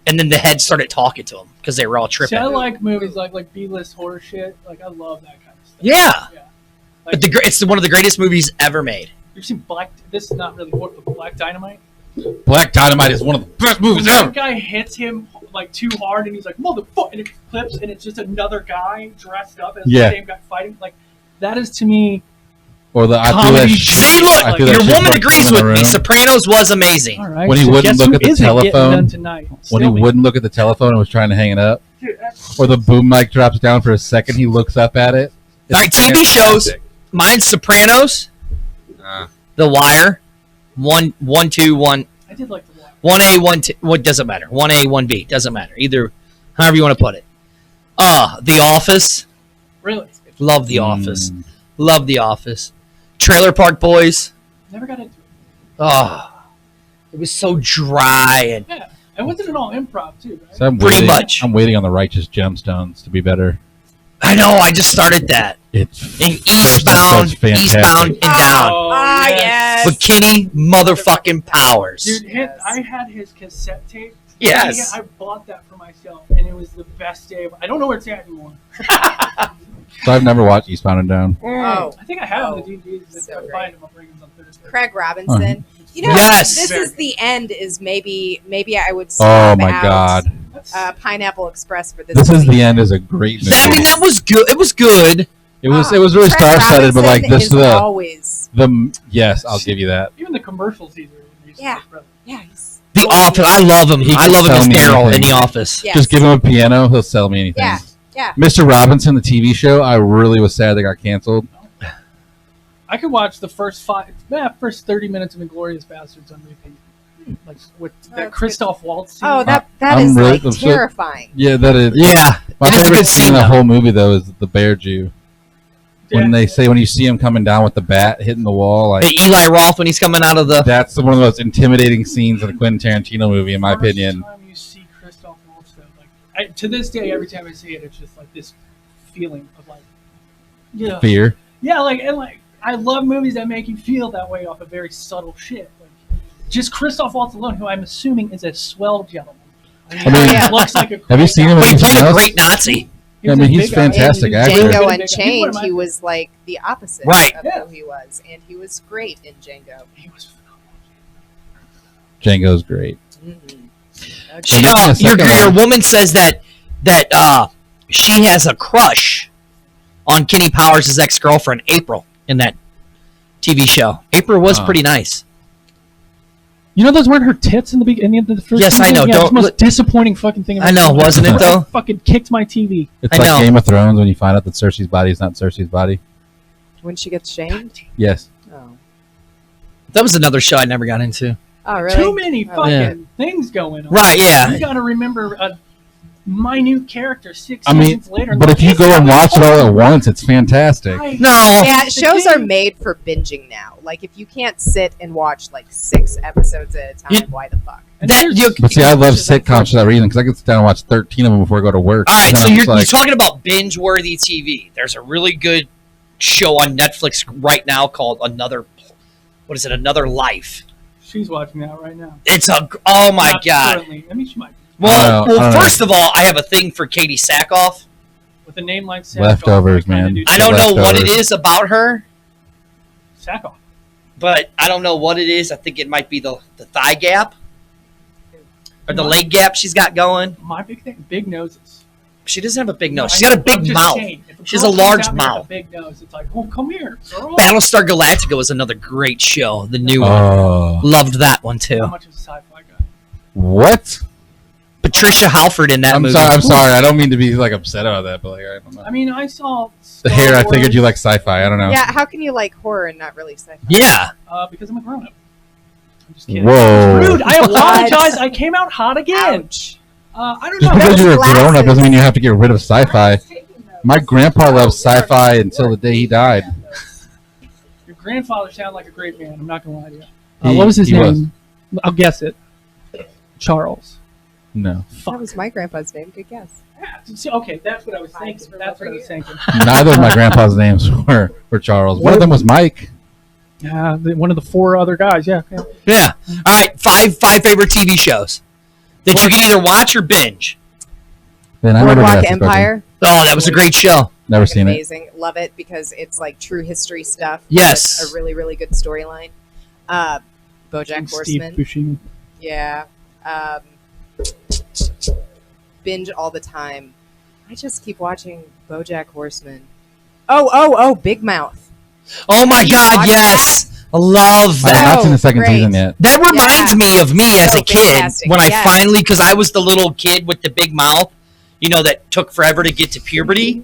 and then the head started talking to him because they were all tripping. See, I like movies like B-list horror shit. Like I love that kind of stuff. Yeah. Like, But it's one of the greatest movies ever made. you've seen Black. This is not really horror, but Black Dynamite. Black Dynamite is one of the best movies That ever. guy hits him like too hard, and he's like motherfucker, and it clips, and it's just another guy dressed up as the same guy fighting. Like that is to me. Or the I feel Comedy. that See, shit. look, I feel that your shit woman like agrees coming in with the me. room. Sopranos was amazing. All right. When he so wouldn't guess look who at the isn't getting telephone? done tonight? When he Still me. wouldn't look at the telephone and was trying to hang it up, Dude, that's- or the boom mic drops down for a second, he looks up at it. All right, TV shows. Mine's Sopranos, The Wire, one, two, one. I did like the Wire. 1A, 1T, what doesn't matter. 1A, 1B, doesn't matter. Either, however you want to put it. The Office. Really? Love The Office. Love The Office. Trailer Park Boys. Never got into it. It was so dry and Yeah, and wasn't it all improv too? Right? So Pretty much. I'm waiting on the Righteous Gemstones to be better. I know. I just started that It's in first episode's Eastbound and Down Oh, yes. with Kenny motherfucking Powers. Dude, Yes. I had his cassette tape. Yes. I bought that for myself, and it was the best day. I don't know where it's at anymore. So I've never watched Eastbound and Down. Oh, I think I have Oh, the DVDs. If so I find them, I'll bring them on Thursday. Craig Robinson. You know, Yes. this is the end. Is maybe I would. Oh swap my out, God! Pineapple Express for this. This is movie. the end is a great movie. I mean, that was good. It was good. It was really Craig star-studded, but like Robinson this is is the always. yes, I'll give you that. Even the commercials he's in. Yeah. Yeah. He's, The Office. I love him. He I can love him sell as me Daryl in anything. The Office. yes. Just give him a piano, he'll sell me anything. Yeah. Yeah. Mr. Robinson, the TV show, I really was sad they got canceled. I could watch the first 30 minutes of Inglourious Bastards on repeat, like with that that's Christoph Waltz scene. Oh, that I'm is really- like I'm so- terrifying. Yeah, that is. Yeah. My It is a favorite good scene in scene, the though. whole movie though is the bear Jew. When Yeah. they say when you see him coming down with the bat hitting the wall, like Hey, Eli Roth when he's coming out of the. that's one of the most intimidating scenes in a Quentin Tarantino movie, in my First opinion. time you see Christoph Waltz, though, like to this day, every time I see it, it's just like this feeling of like, yeah, Fear. yeah, like I love movies that make you feel that way off of very subtle shit. Like, just Christoph Waltz alone, who I'm assuming is a swell gentleman. I mean, he looks like a. Have you seen him in He anything played a else? great Nazi. He was I mean, a he's big guy. fantastic In actor. He's Django one of Unchained, my- he was like the opposite Right. of Yeah. who he was, and he was great in Django. He was phenomenal. Django's great. She, making a second your one. woman says that she has a crush on Kenny Powers' ex-girlfriend April in that TV show. April was pretty nice. You know those weren't her tits in the beginning of the first Yes, I season? know. Yeah, Don't it's the most look- disappointing fucking thing. I know, wasn't it, though? I fucking kicked my TV. It's I like know. Game of Thrones when you find out that Cersei's body is not Cersei's body. When she gets shamed. Yes. Oh. That was another show I never got into. Oh, really? Too many fucking Yeah. things going on. Right, yeah. You gotta remember a minute character I mean, seasons later. but if you go and watch it all at once, it's fantastic. No. Yeah, shows are made for binging now. Like, if you can't sit and watch like 6 episodes at a time, You- why the fuck? But see, I love sitcoms for that reason because I can sit down and watch 13 of them before I go to work. All right, And so I'm you're just like, talking about binge-worthy TV. There's a really good show on Netflix right now called Another Life. She's watching that right now. It's oh my Not God. currently. I mean, she might. Well, I don't know. first of all, I have a thing for Katie Sackhoff. With a name like Sackhoff, Leftovers, I kinda man. do I don't know what it Leftovers. is about her, Sackhoff. but I don't know what it is. I think it might be the thigh gap or the leg gap she's got going. My big thing, big noses. She doesn't have a big nose. No, She's got a I'm big just mouth. saying, if She has girl a comes large out here with mouth. a big nose. It's like, oh, come here, girl. Battlestar Galactica was another great show. The new one. Oh. Loved that one How too. much of a sci-fi guy? What? Patricia Halford in that I'm movie. sorry. I'm sorry. I don't mean to be like upset about that, but like I don't know. I mean, I saw The Star hair. I Wars, figured you like sci-fi. I don't know. Yeah, how can you like horror and not really sci-fi? Yeah. because I'm a grown-up. I'm just kidding. Whoa. Rude. I What? apologize. I came out hot again. Ouch. I don't Just know. because you're a glasses. grown up doesn't mean you have to get rid of sci-fi. My grandpa loved sci-fi until the day he died. Your grandfather sounded like a great man. I'm not gonna lie to you. He- What was his he name? I'll guess it. Charles. No, That was my grandpa's name. Good guess. Yeah, see, okay, that's what I was thinking. That's what I was thinking. neither of my grandpa's names were Charles. One of them was Mike. Yeah, one of the four other guys. Yeah. Yeah. All right. Five favorite TV shows that you can either watch or binge. Then I never Boardwalk got this question. Empire. Oh, that was a great show. Never seen it. Amazing. Love it because it's like true history stuff. Yes. With a really, really good storyline. BoJack Steve Horseman. Buscemi. Yeah. Binge all the time. I just keep watching BoJack Horseman. Oh, Big Mouth. Oh my You God, watch yes. I love I have that. not seen the second great. season yet. That reminds me of me as So a kid fantastic. when I Yes. finally, because I was the little kid with the big mouth, you know, that took forever to get to puberty,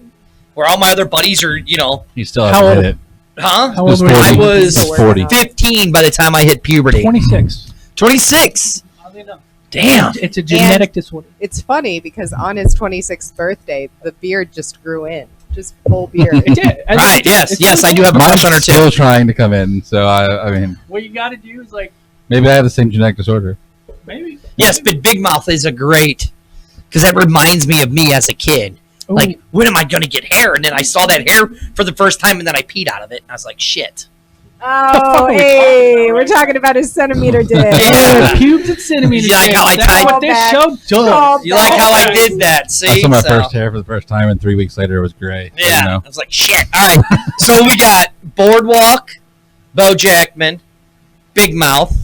where all my other buddies are, you know, You still How haven't old? hit it. huh? How old were I you? was 40. 15 by the time I hit puberty. 26. 26. Oddly enough. Damn. It's a genetic disorder. It's funny because on his 26th birthday, the beard just grew in. Just full beard. It did. And Right, yes, yes, I do have a Mine's crush on her too. still trying to come in, so I mean, What you got to do is like maybe I have the same genetic disorder. maybe. Yes, but Big Mouth is a great, because that reminds me of me as a kid. Ooh. Like, when am I going to get hair? And then I saw that hair for the first time, and then I peed out of it. And I was like, shit. Oh, are we hey, talking about? we're talking about his centimeter dick. Yeah. Pubes and centimeters. You like how I That's tied- what this Callback. show does. You like how I did that? See? I saw my So- first hair for the first time, and 3 weeks later it was gray. Yeah. You know? I was like, shit. All right. So we got Boardwalk, BoJackman, Big Mouth.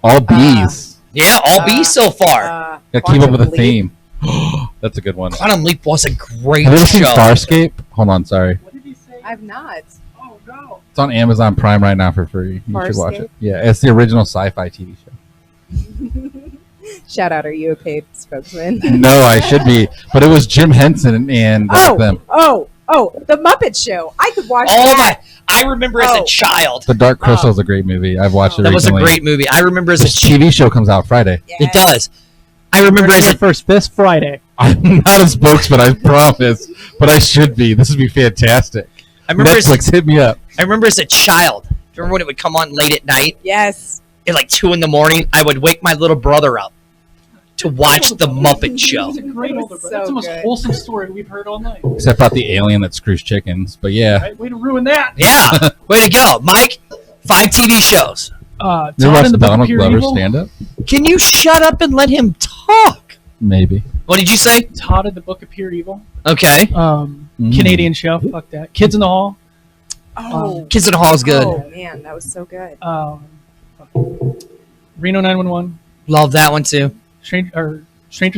All B's. Yeah, all B so far. Got to keep up with the Quantum Leap. theme. That's a good one. Quantum Leap was a great Have you ever seen show. Starscape? Hold on, sorry. What did he say? I've not. Oh no. It's on Amazon Prime right now for free. You should watch Farscape? it. Yeah, it's the original sci-fi TV show. Shout out, are you a paid spokesman? No, I should be, but it was Jim Henson and them. Oh, The Muppet Show. I could watch Oh that. my! I remember as a Oh. child. The Dark Crystal is a great movie. I've watched it That was a recently. great movie. I remember as a This TV show comes out Friday. Yes. It does. I remember as Here a first this Friday. I'm not a spokesman, I promise, but I should be. This would be fantastic. I remember as, Netflix, hit me up. I remember as a child. Do you remember when it would come on late at night Yes. at like 2 in the morning? I would wake my little brother up to watch the Muppet Show. He's a great older brother. So That's the most good. wholesome story we've heard all night. Except about the alien that screws chickens. But yeah. Right? Way to ruin that. Yeah, way to go, Mike. 5 TV shows. You Todd ever watch and the Book of Donald Pure Glover Evil. stand up? Can you shut up and let him talk? Maybe. What did you say? Todd and the Book of Pure Evil. Okay. Canadian show. Fuck that. Kids in the Hall. Oh. Kids in the Hall is good. Oh, man, that was so good. Reno 911. Love that one too. Strangers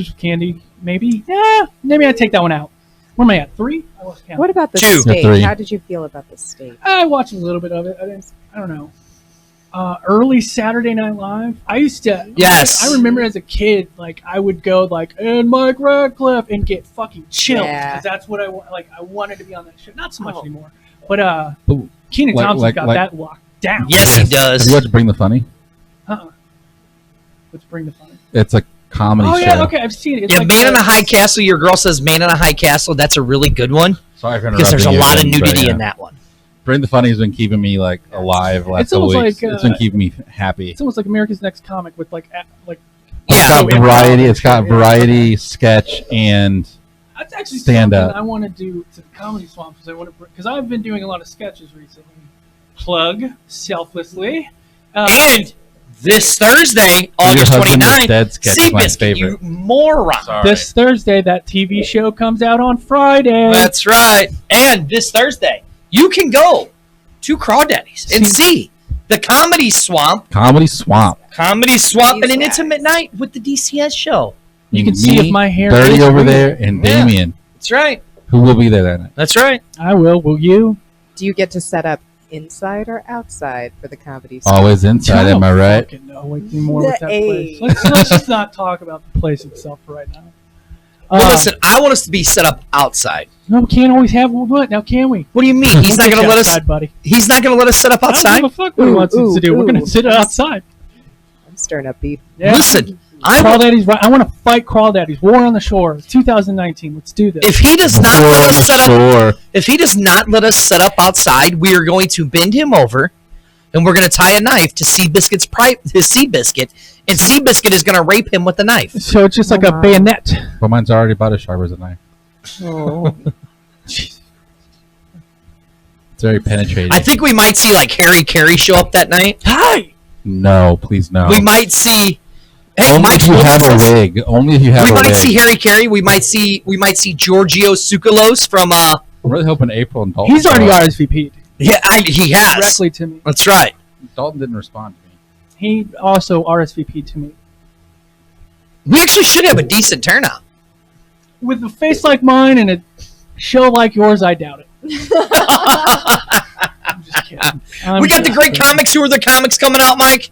with Candy. Maybe. Yeah. Maybe I take that one out. Where am I at? 3? I lost count. What about the 2. stage? 3. How did you feel about the stage? I watched a little bit of it. I don't know. Early Saturday Night Live. I used to. Yes. I remember as a kid, like I would go like and Mike Radcliffe and get fucking chilled because Yeah. that's what I want. Like I wanted to be on that show. Not so much Oh. anymore, but Ooh. Keenan Like- Thompson's like- got like- that locked down. Yes, he Have does. you watched Bring the Funny? Let's bring the fun. It's a comedy Oh show. yeah, okay, I've seen it. It's Yeah, like Man in a High Castle. Your girl says Man in a High Castle. That's a really good one Sorry for because there's a interrupting lot of you, but nudity yeah. in that one. Bring the Funny has been keeping me like alive last It's couple almost weeks. like, It's been keeping me happy. It's almost like America's Next Comic with like It's Yeah. got So variety. improv. It's got variety, sketch, and That's actually Stand something up. I want to do to the Comedy Swamp because I've been doing a lot of sketches recently. Plug selflessly. And this Thursday, Your August husband is 29th, dead sketch is my Seabiscuit, you favorite. moron. Sorry. This Thursday, that TV show comes out on Friday. That's right. And this Thursday, you can go to Crawdaddy's and see the Comedy Swamp. Comedy Swamp. Comedy Swamp These and an guys. intimate night with the D.C.S Show. You can see if my hair Dirty is over real. there, and Yeah. Damien, That's right. who will be there that night. That's right. I will. Will you? Do you get to set up inside or outside for the comedy store? Always inside, am I right? Fucking know anymore with that Hey. place. Let's just not talk about the place itself right now. Well, listen, I want us to be set up outside. No, we can't always have what now, can we? What do you mean? He's not Get going to you let us. outside, buddy. He's not going to let us set up I don't outside. give a fuck what he wants us to do. We're going to sit outside. I'm stirring up beef. Yeah. Listen, I will, Crawdaddy's right. I want to fight Crawdaddy's. War on the Shore, 2019. Let's do this. if he does not let us set up, Sure. if he does not let us set up outside, we are going to bend him over, and we're going to tie a knife to Seabiscuit's his Seabiscuit, and Seabiscuit is going to rape him with the knife. So it's just like a Wow. bayonet. But mine's already about as sharp as a knife. Oh. It's very penetrating. I think we might see like Harry Carey show up that night. Hi. No, please no. We might see. Hey, Only Mike, if you have a wig. Only if you have we a might wig. see Harry Carey. We might see Giorgio Tsoukalos from. I'm really hoping April and Dalton. He's already show up. RSVP'd Yeah, he has. directly to me. That's right. Dalton didn't respond to me. He also RSVP'd to me. We actually should have a decent turnout. With a face like mine and a show like yours, I doubt it. I'm just kidding. We got the great comics. Who are the comics coming out, Mike?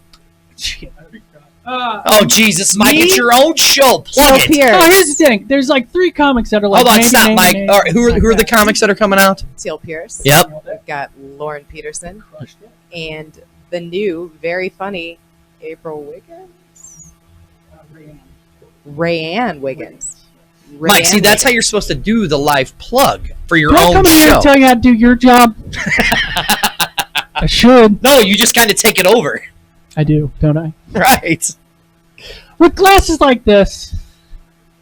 Shit, I already forgot. Oh Jesus, Mike! Me? It's your own show. Plug Well, it. Pierce. Oh, here's the thing. There's like 3 comics that are like. Hold on, maybe, stop, maybe, Mike. maybe, All right, who are the like that. comics that are coming out? Teal Pierce. Yep. We've got Lauren Peterson Crushed it. and the new, very funny April Wiggins. Rayanne Wiggins. Mike, see, that's how you're supposed to do the live plug for your Do I own come in here show. and tell you how to do your job? I should. No, you just kind of take it over. I do, don't I? Right. With glasses like this,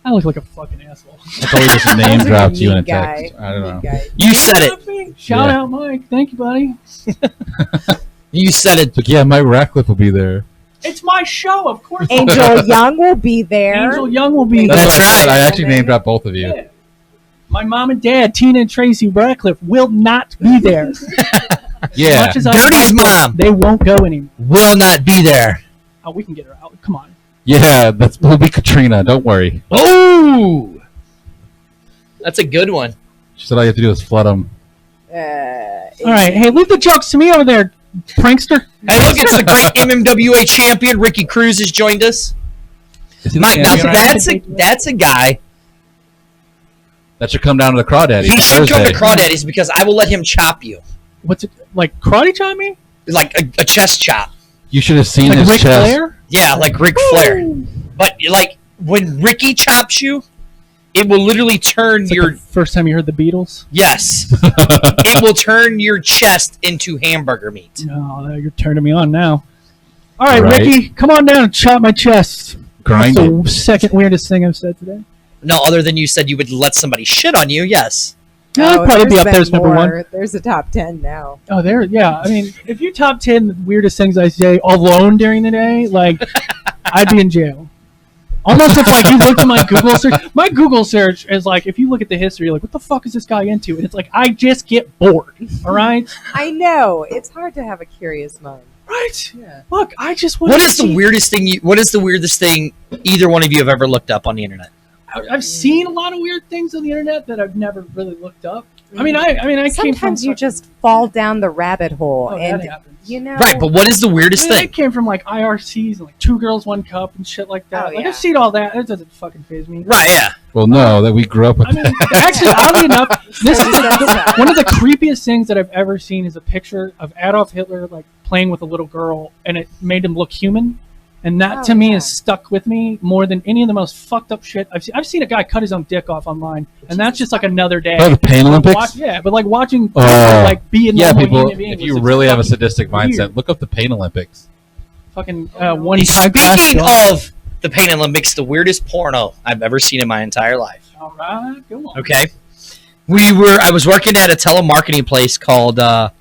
I look like a fucking asshole. I thought we just name Sounds like dropped you in a neat guy. text. I don't know. Neat guy. You said it. Shout Yeah. out, Mike. Thank you, buddy. You said it. It's like, yeah, Mike Ratcliffe will be there. It's my show, of course. Angel Young will be there. Angel Young will be That's, there. That's what I said. right. I actually name dropped both of you. Yeah. My mom and dad, Tina and Tracy Ratcliffe, will not be there. Yeah. As much as I Dirty's like them, mom. they won't go anymore. Will not be there. Oh, we can get her out. Come on. Yeah, we'll be Katrina. Don't worry. Oh, that's a good one. She said all you have to do is flood them. All right. Hey, leave the jokes to me over there, prankster. Hey, look, it's the great MMWA champion Ricky Cruz has joined us. Is he the Mike, now champion? that's a guy. That should come down to the Crawdaddy. He should come to Thursday. Crawdaddy's because I will let him chop you What's it like? Karate chop me? like a chest chop. You should have seen Like his Ric chest. Flair? Yeah, like Ric Flair. But like when Ricky chops you, it will literally turn It's like your the first time you heard the Beatles. yes. It will turn your chest into hamburger meat. No, you're turning me on now. All right, Right. Ricky, come on down and chop my chest. Grind That's it. the second weirdest thing I've said today. No, other than you said you would let somebody shit on you. Yes. Yeah, I'd probably be up there as number 1. There's a top 10 now. Oh, there, yeah. I mean, if you top 10 the weirdest things I say alone during the day, like, I'd be in jail. Almost if, like, you looked at my Google search. My Google search is, like, if you look at the history, you're like, what the fuck is this guy into? And it's like, I just get bored, all right? I know. It's hard to have a curious mind. Right? Yeah. Look, I just want What to is the weirdest thing what is the weirdest thing either one of you have ever looked up on the internet? I've seen a lot of weird things on the internet that I've never really looked up. I mean, I came from... Sometimes you just fall down the rabbit hole, Oh, and that happens. you know. Right, but what is the weirdest I mean, I thing? came from like IRCs and like 2 Girls 1 Cup and shit like that. Oh, Like yeah. I've seen all that. It doesn't fucking faze me. Right, yeah. Well, no, that we grew up with I mean, actually, oddly enough, this is That's one of the creepiest things that I've ever seen is a picture of Adolf Hitler like playing with a little girl, and it made him look human. And that Oh, to me yeah. is stuck with me more than any of the most fucked up shit I've seen. I've seen a guy cut his own dick off online, and that's just like another day. Oh, the Pain Olympics? But like watching people, Oh. like be a Yeah, normal people, human being. if was you just really have a fucking sadistic mindset, weird. look up the Pain Olympics. Fucking one time Speaking of the Pain Olympics, the weirdest porno I've ever seen in my entire life. All right, go on. Okay. I was working at a telemarketing place called what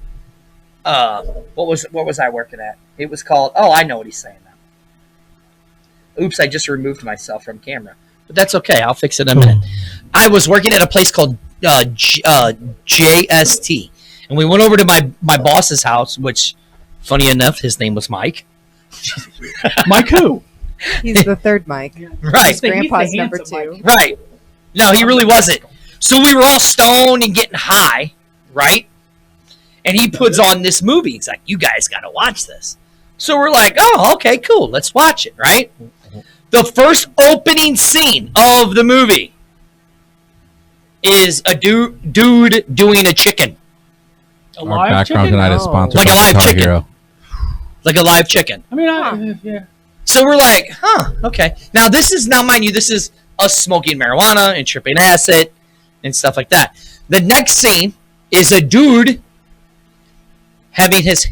was I working at? It was called, I know what he's saying now. Oops, I just removed myself from camera. But that's okay, I'll fix it in a minute. I was working at a place called JST. And we went over to my boss's house, which, funny enough, his name was Mike. Mike who? He's the third Mike. Right. His grandpa's the number handsome 2. Mike. Right. No, he really wasn't. So we were all stoned and getting high, right? And he puts on this movie. He's like, you guys got to watch this. So we're like, oh, okay, cool. Let's watch it, right? The first opening scene of the movie is a dude doing a chicken. A Our live background chicken? tonight is Oh. sponsored Like a by live Guitar chicken. Hero. Like a live chicken. I mean, yeah. So we're like, okay. Now, mind you, this is us smoking marijuana and tripping acid and stuff like that. The next scene is a dude having his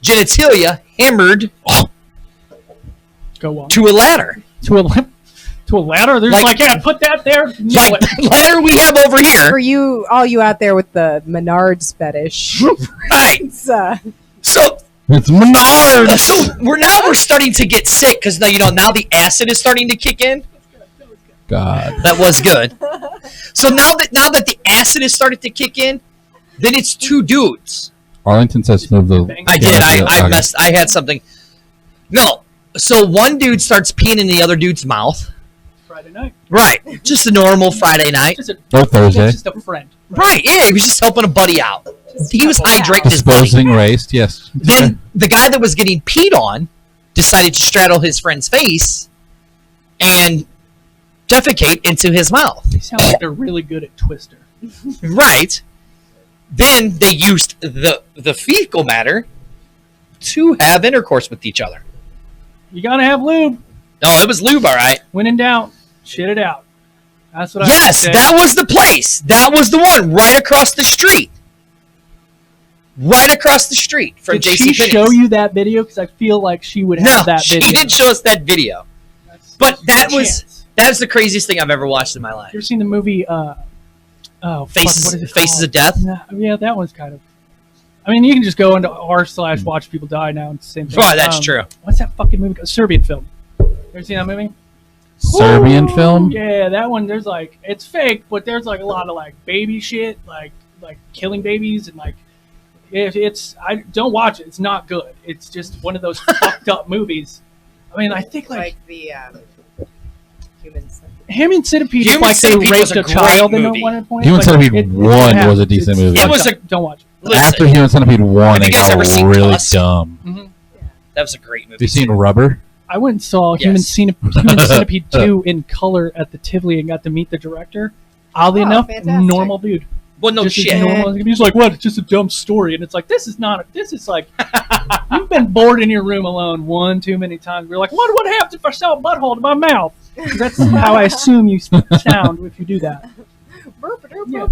genitalia hammered Go on. to a ladder. To a ladder? There's Like- yeah, put that there. Like the ladder we have over here. For all you out there with the Menards fetish, Right. it's, So It's Menards! So we're starting to get sick because now the acid is starting to kick in. God. That was good. So now that the acid has started to kick in, then it's two dudes. Arlington says move the... I did. I had something. No. So one dude starts peeing in the other dude's mouth. Friday night. Right. Just a normal Friday night. Or Thursday. Just a friend. Right. Yeah. He was just helping a buddy out. He was hydrating his buddy. Disposing waste, yes. Then the guy that was getting peed on decided to straddle his friend's face and defecate into his mouth. They sound like they're really good at Twister. Right. Then they used the fecal matter to have intercourse with each other. You gotta have lube. Oh, it was lube, all right. When in doubt, shit it out. That's what I Yes, say. that was the place. That was the one right across the street. Right across the street from Did JC she show you that video? Because I feel like she would have that she video. didn't show us that video. But that was the craziest thing I've ever watched in my life. You ever seen the movie? Faces of Death? Nah, yeah, that one's kind of. I mean, you can just go into r/watch people die now. It's the same thing. Oh, that's true. What's that fucking movie? A Serbian film. Ever seen that movie? Serbian film? Yeah, that one. There's it's fake, but there's a lot of baby shit, like killing babies and I don't watch it. It's not good. It's just one of those fucked up movies. I mean, I think like the humans. Human Centipede is Human like they Centipede was raped a a child great in movie. one point. Human Like, Centipede 1 was a decent movie. It was don't watch it. Listen, After Human Centipede 1, Have you it guys got ever seen really Tusk? dumb. that was a great movie. Have you seen Rubber? I went and saw Yes. Human Centipede 2 in color at the Tivoli and got to meet the director. Oddly Oh, enough, fantastic. normal dude. Well, no Just as shit. normal. He's like, what? It's just a dumb story. And it's like, this is like, you've been bored in your room alone one too many times. We're like, what would happen if I saw a butthole to my mouth? 'Cause that's how I assume you sound if you do that. Yeah.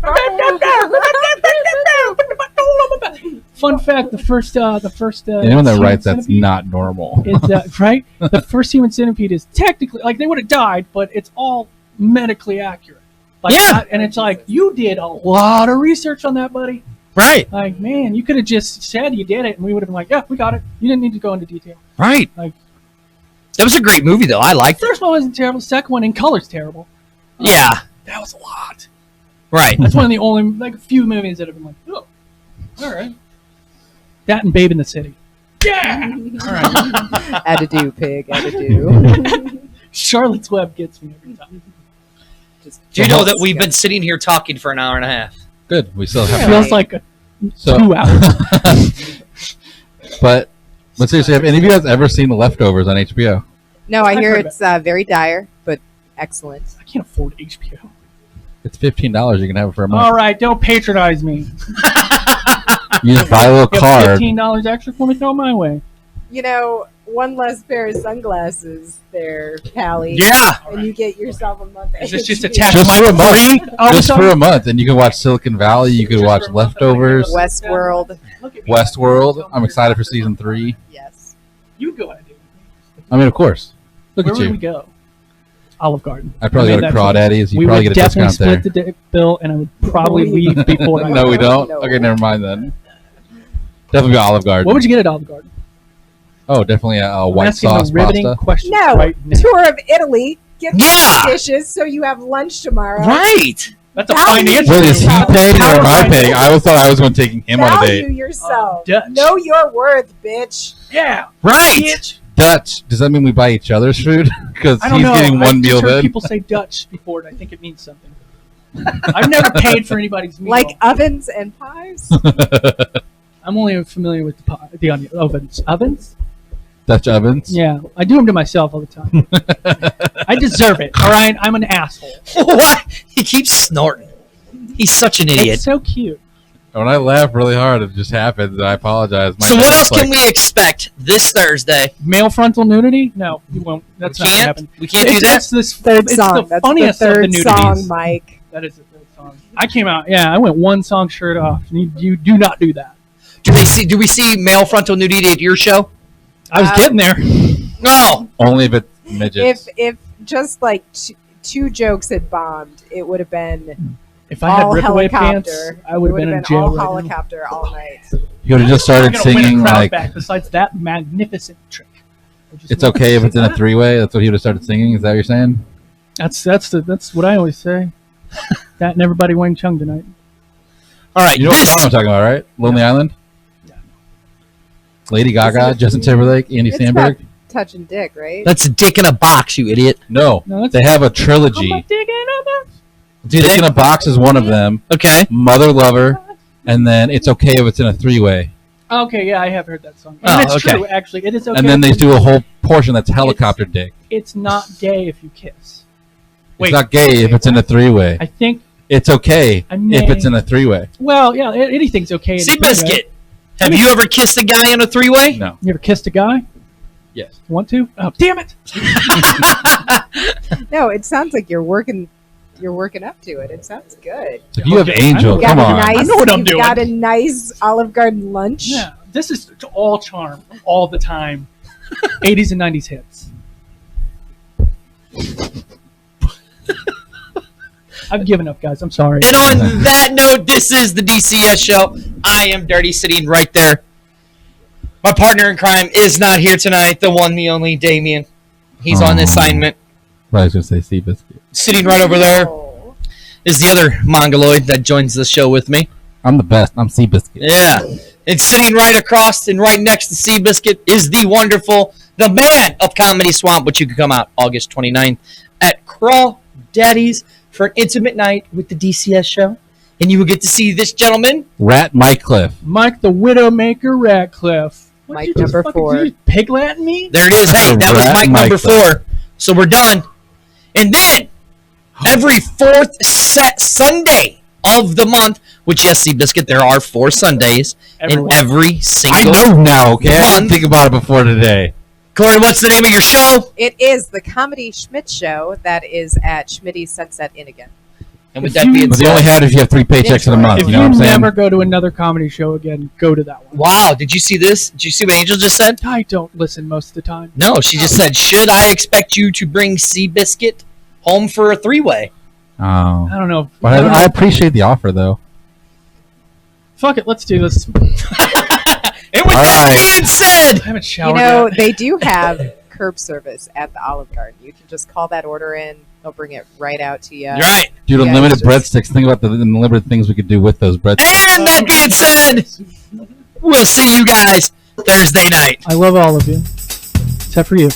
Fun fact: the first Anyone that Human writes that's Centipede not normal. is right. The first Human Centipede is technically they would have died, but it's all medically accurate. Yeah. And it's like you did a lot of research on that, buddy. Right. Like, man, you could have just said you did it, and we would have been like, yeah, we got it. You didn't need to go into detail. Right. Like, That was a great movie, though. I liked the it. first one wasn't terrible. The second one in color's terrible. Yeah. That was a lot. Right. That's one of the only few movies that have been like, oh, all right. That and Babe in the City. Yeah. All right. Add a do, pig. Add a do. Charlotte's Web gets me every time. Do you know that we've been sitting here talking for an hour and a half? Good. We still It have feels like 2 hours. But seriously, have any of you guys ever seen The Leftovers on HBO? No, I I've hear heard it's very dire, but excellent. I can't afford HBO. It's $15. You can have it for a month. All right, don't patronize me. You just buy a little You card. have $15 extra for me, throw it my way. You know, one less pair of sunglasses there, Pally. Yeah. And you get yourself a month. Is this just HBO. attached Just to for my a month. free? All of a Just for sudden? a month, and you can watch Silicon Valley. You could Just watch for a month, Leftovers, Westworld. Look at me. Westworld. I'm excited for season 3. Yes. You go ahead. I mean, of course. Look Where at would we you. go? Olive Garden. I'd probably I go made to that Crawdaddy's. choice. You We probably would get a definitely discount split there. the bill, and I would probably leave before. No, we don't. No. Okay, never mind then. Definitely Olive Garden. What would you get at Olive Garden? Oh, definitely a I'm white asking sauce the riveting pasta. questions No, right now. tour of Italy. Get Yeah. the dishes so you have lunch tomorrow. Right. That's a How do you- financial. Wait, is he How- paying or am I how- paying? I always thought I was going to take him on a Value date. yourself. Dutch. Know your worth, bitch. Yeah. Right. Bitch. Dutch. Does that mean we buy each other's food? Because I don't he's know. getting one I've meal just heard then. people say Dutch before, and I think it means something. I've never paid for anybody's meal. Like ovens and pies. I'm only familiar with the onion ovens. Ovens? Dutch ovens. Yeah, I do them to myself all the time. I deserve it. All right, I'm an asshole. What? He keeps snorting. He's such an idiot. It's so cute. When I laugh really hard, it just happens. I apologize. My So what neck else is can we expect this Thursday? Male frontal nudity? No, you won't. That's We not gonna can't? happen. We can't do It's- that? It's this Third it's song. the That's funniest the third of the nudities. song, Mike. That is the third song. I came out. Yeah, I went one song shirt off. You do not do that. Do we see male frontal nudity at your show? I was getting there. No. Only if it's midgets. If just like two jokes had bombed, it would have been If I had all ripaway pants, helicopter. I would have been in jail all right now. helicopter all night. You would have just I'm started gonna win a singing crowd like, back. Besides that magnificent trick. it's okay if it's in a three-way. That's what he would have started singing. Is that what you're saying? That's what I always say. That and everybody Wang Chung tonight. All right. You know what This song I'm talking about, right? Lonely Island? Yeah. Lady Gaga, Justin Timberlake, Andy It's Samberg? about touching dick, right? that's a dick in a box, you idiot. No. No, that's They have a I'm trilogy. a digging on that. Do Dick they? in a Box is one of them. Okay. Mother Lover. And then It's Okay If It's in a Three-Way. Okay, yeah, I have heard that song. Oh, And it's okay. true, actually. It is okay. And then they if do a whole portion that's helicopter dick. It's not gay if you kiss. It's not gay if it's in a three-way. I think. It's okay I may- if it's in a three-way. Well, yeah, anything's okay. in a three-way. Seabiscuit. Have you ever kissed a guy in a three-way? No. You ever kissed a guy? Yes. Want to? Oh, damn it! No, it sounds like you're working up to it. It sounds good. If you have Okay, Angel, I You come got a on. nice, I know what I'm you've doing. got a nice Olive Garden lunch. Yeah, this is all charm, all the time. 80s and 90s hits. I've given up, guys. I'm sorry. And on that note, this is the D.C.S Show. I am Dirty, sitting right there. My partner in crime is not here tonight. The one, the only, Damien. He's on assignment. I was going to say Seabiscuit. Sitting right over there Oh. is the other Mongoloid that joins the show with me. I'm the best. I'm Seabiscuit. Yeah. And sitting right across and right next to Seabiscuit is the wonderful, the man of Comedy Swamp, which you can come out August 29th at Crawdaddy's for an intimate night with the D.C.S Show. And you will get to see this gentleman. Rat Mike Cliff. Mike the Widowmaker Ratcliffe. What, Mike you just number fucking- 4. you just pig Latin me? There it is. Hey, that was Rat Mike number Mike Cliff. 4. So we're done. And then, every fourth Sunday of the month, which, yes, Seabiscuit, there are 4 Sundays Everyone. in every I single know now, okay? I didn't month. think about it before today. Corey, what's the name of your show? It is the Comedy Schmidt Show that is at Schmitty's Sunset Inn again. And with If that you- being But they said, only had if you have 3 paychecks in a month. If You know what I'm saying? never go to another comedy show again, go to that one. wow, did you see this? Did you see what Angel just said? I don't listen most of the time. No, she just said, should I expect you to bring Seabiscuit home for a 3-way? Oh. I don't know. But I don't know. I appreciate the offer, though. Fuck it, let's do this. And with All that right. being said, I haven't You showered know, yet. they do have curb service at the Olive Garden. You can just call that order in. They'll bring it right out to you. you're right. Dude, Yeah, unlimited it's just- breadsticks. Think about the unlimited things we could do with those breadsticks. And that being said, we'll see you guys Thursday night. I love all of you. Except for you.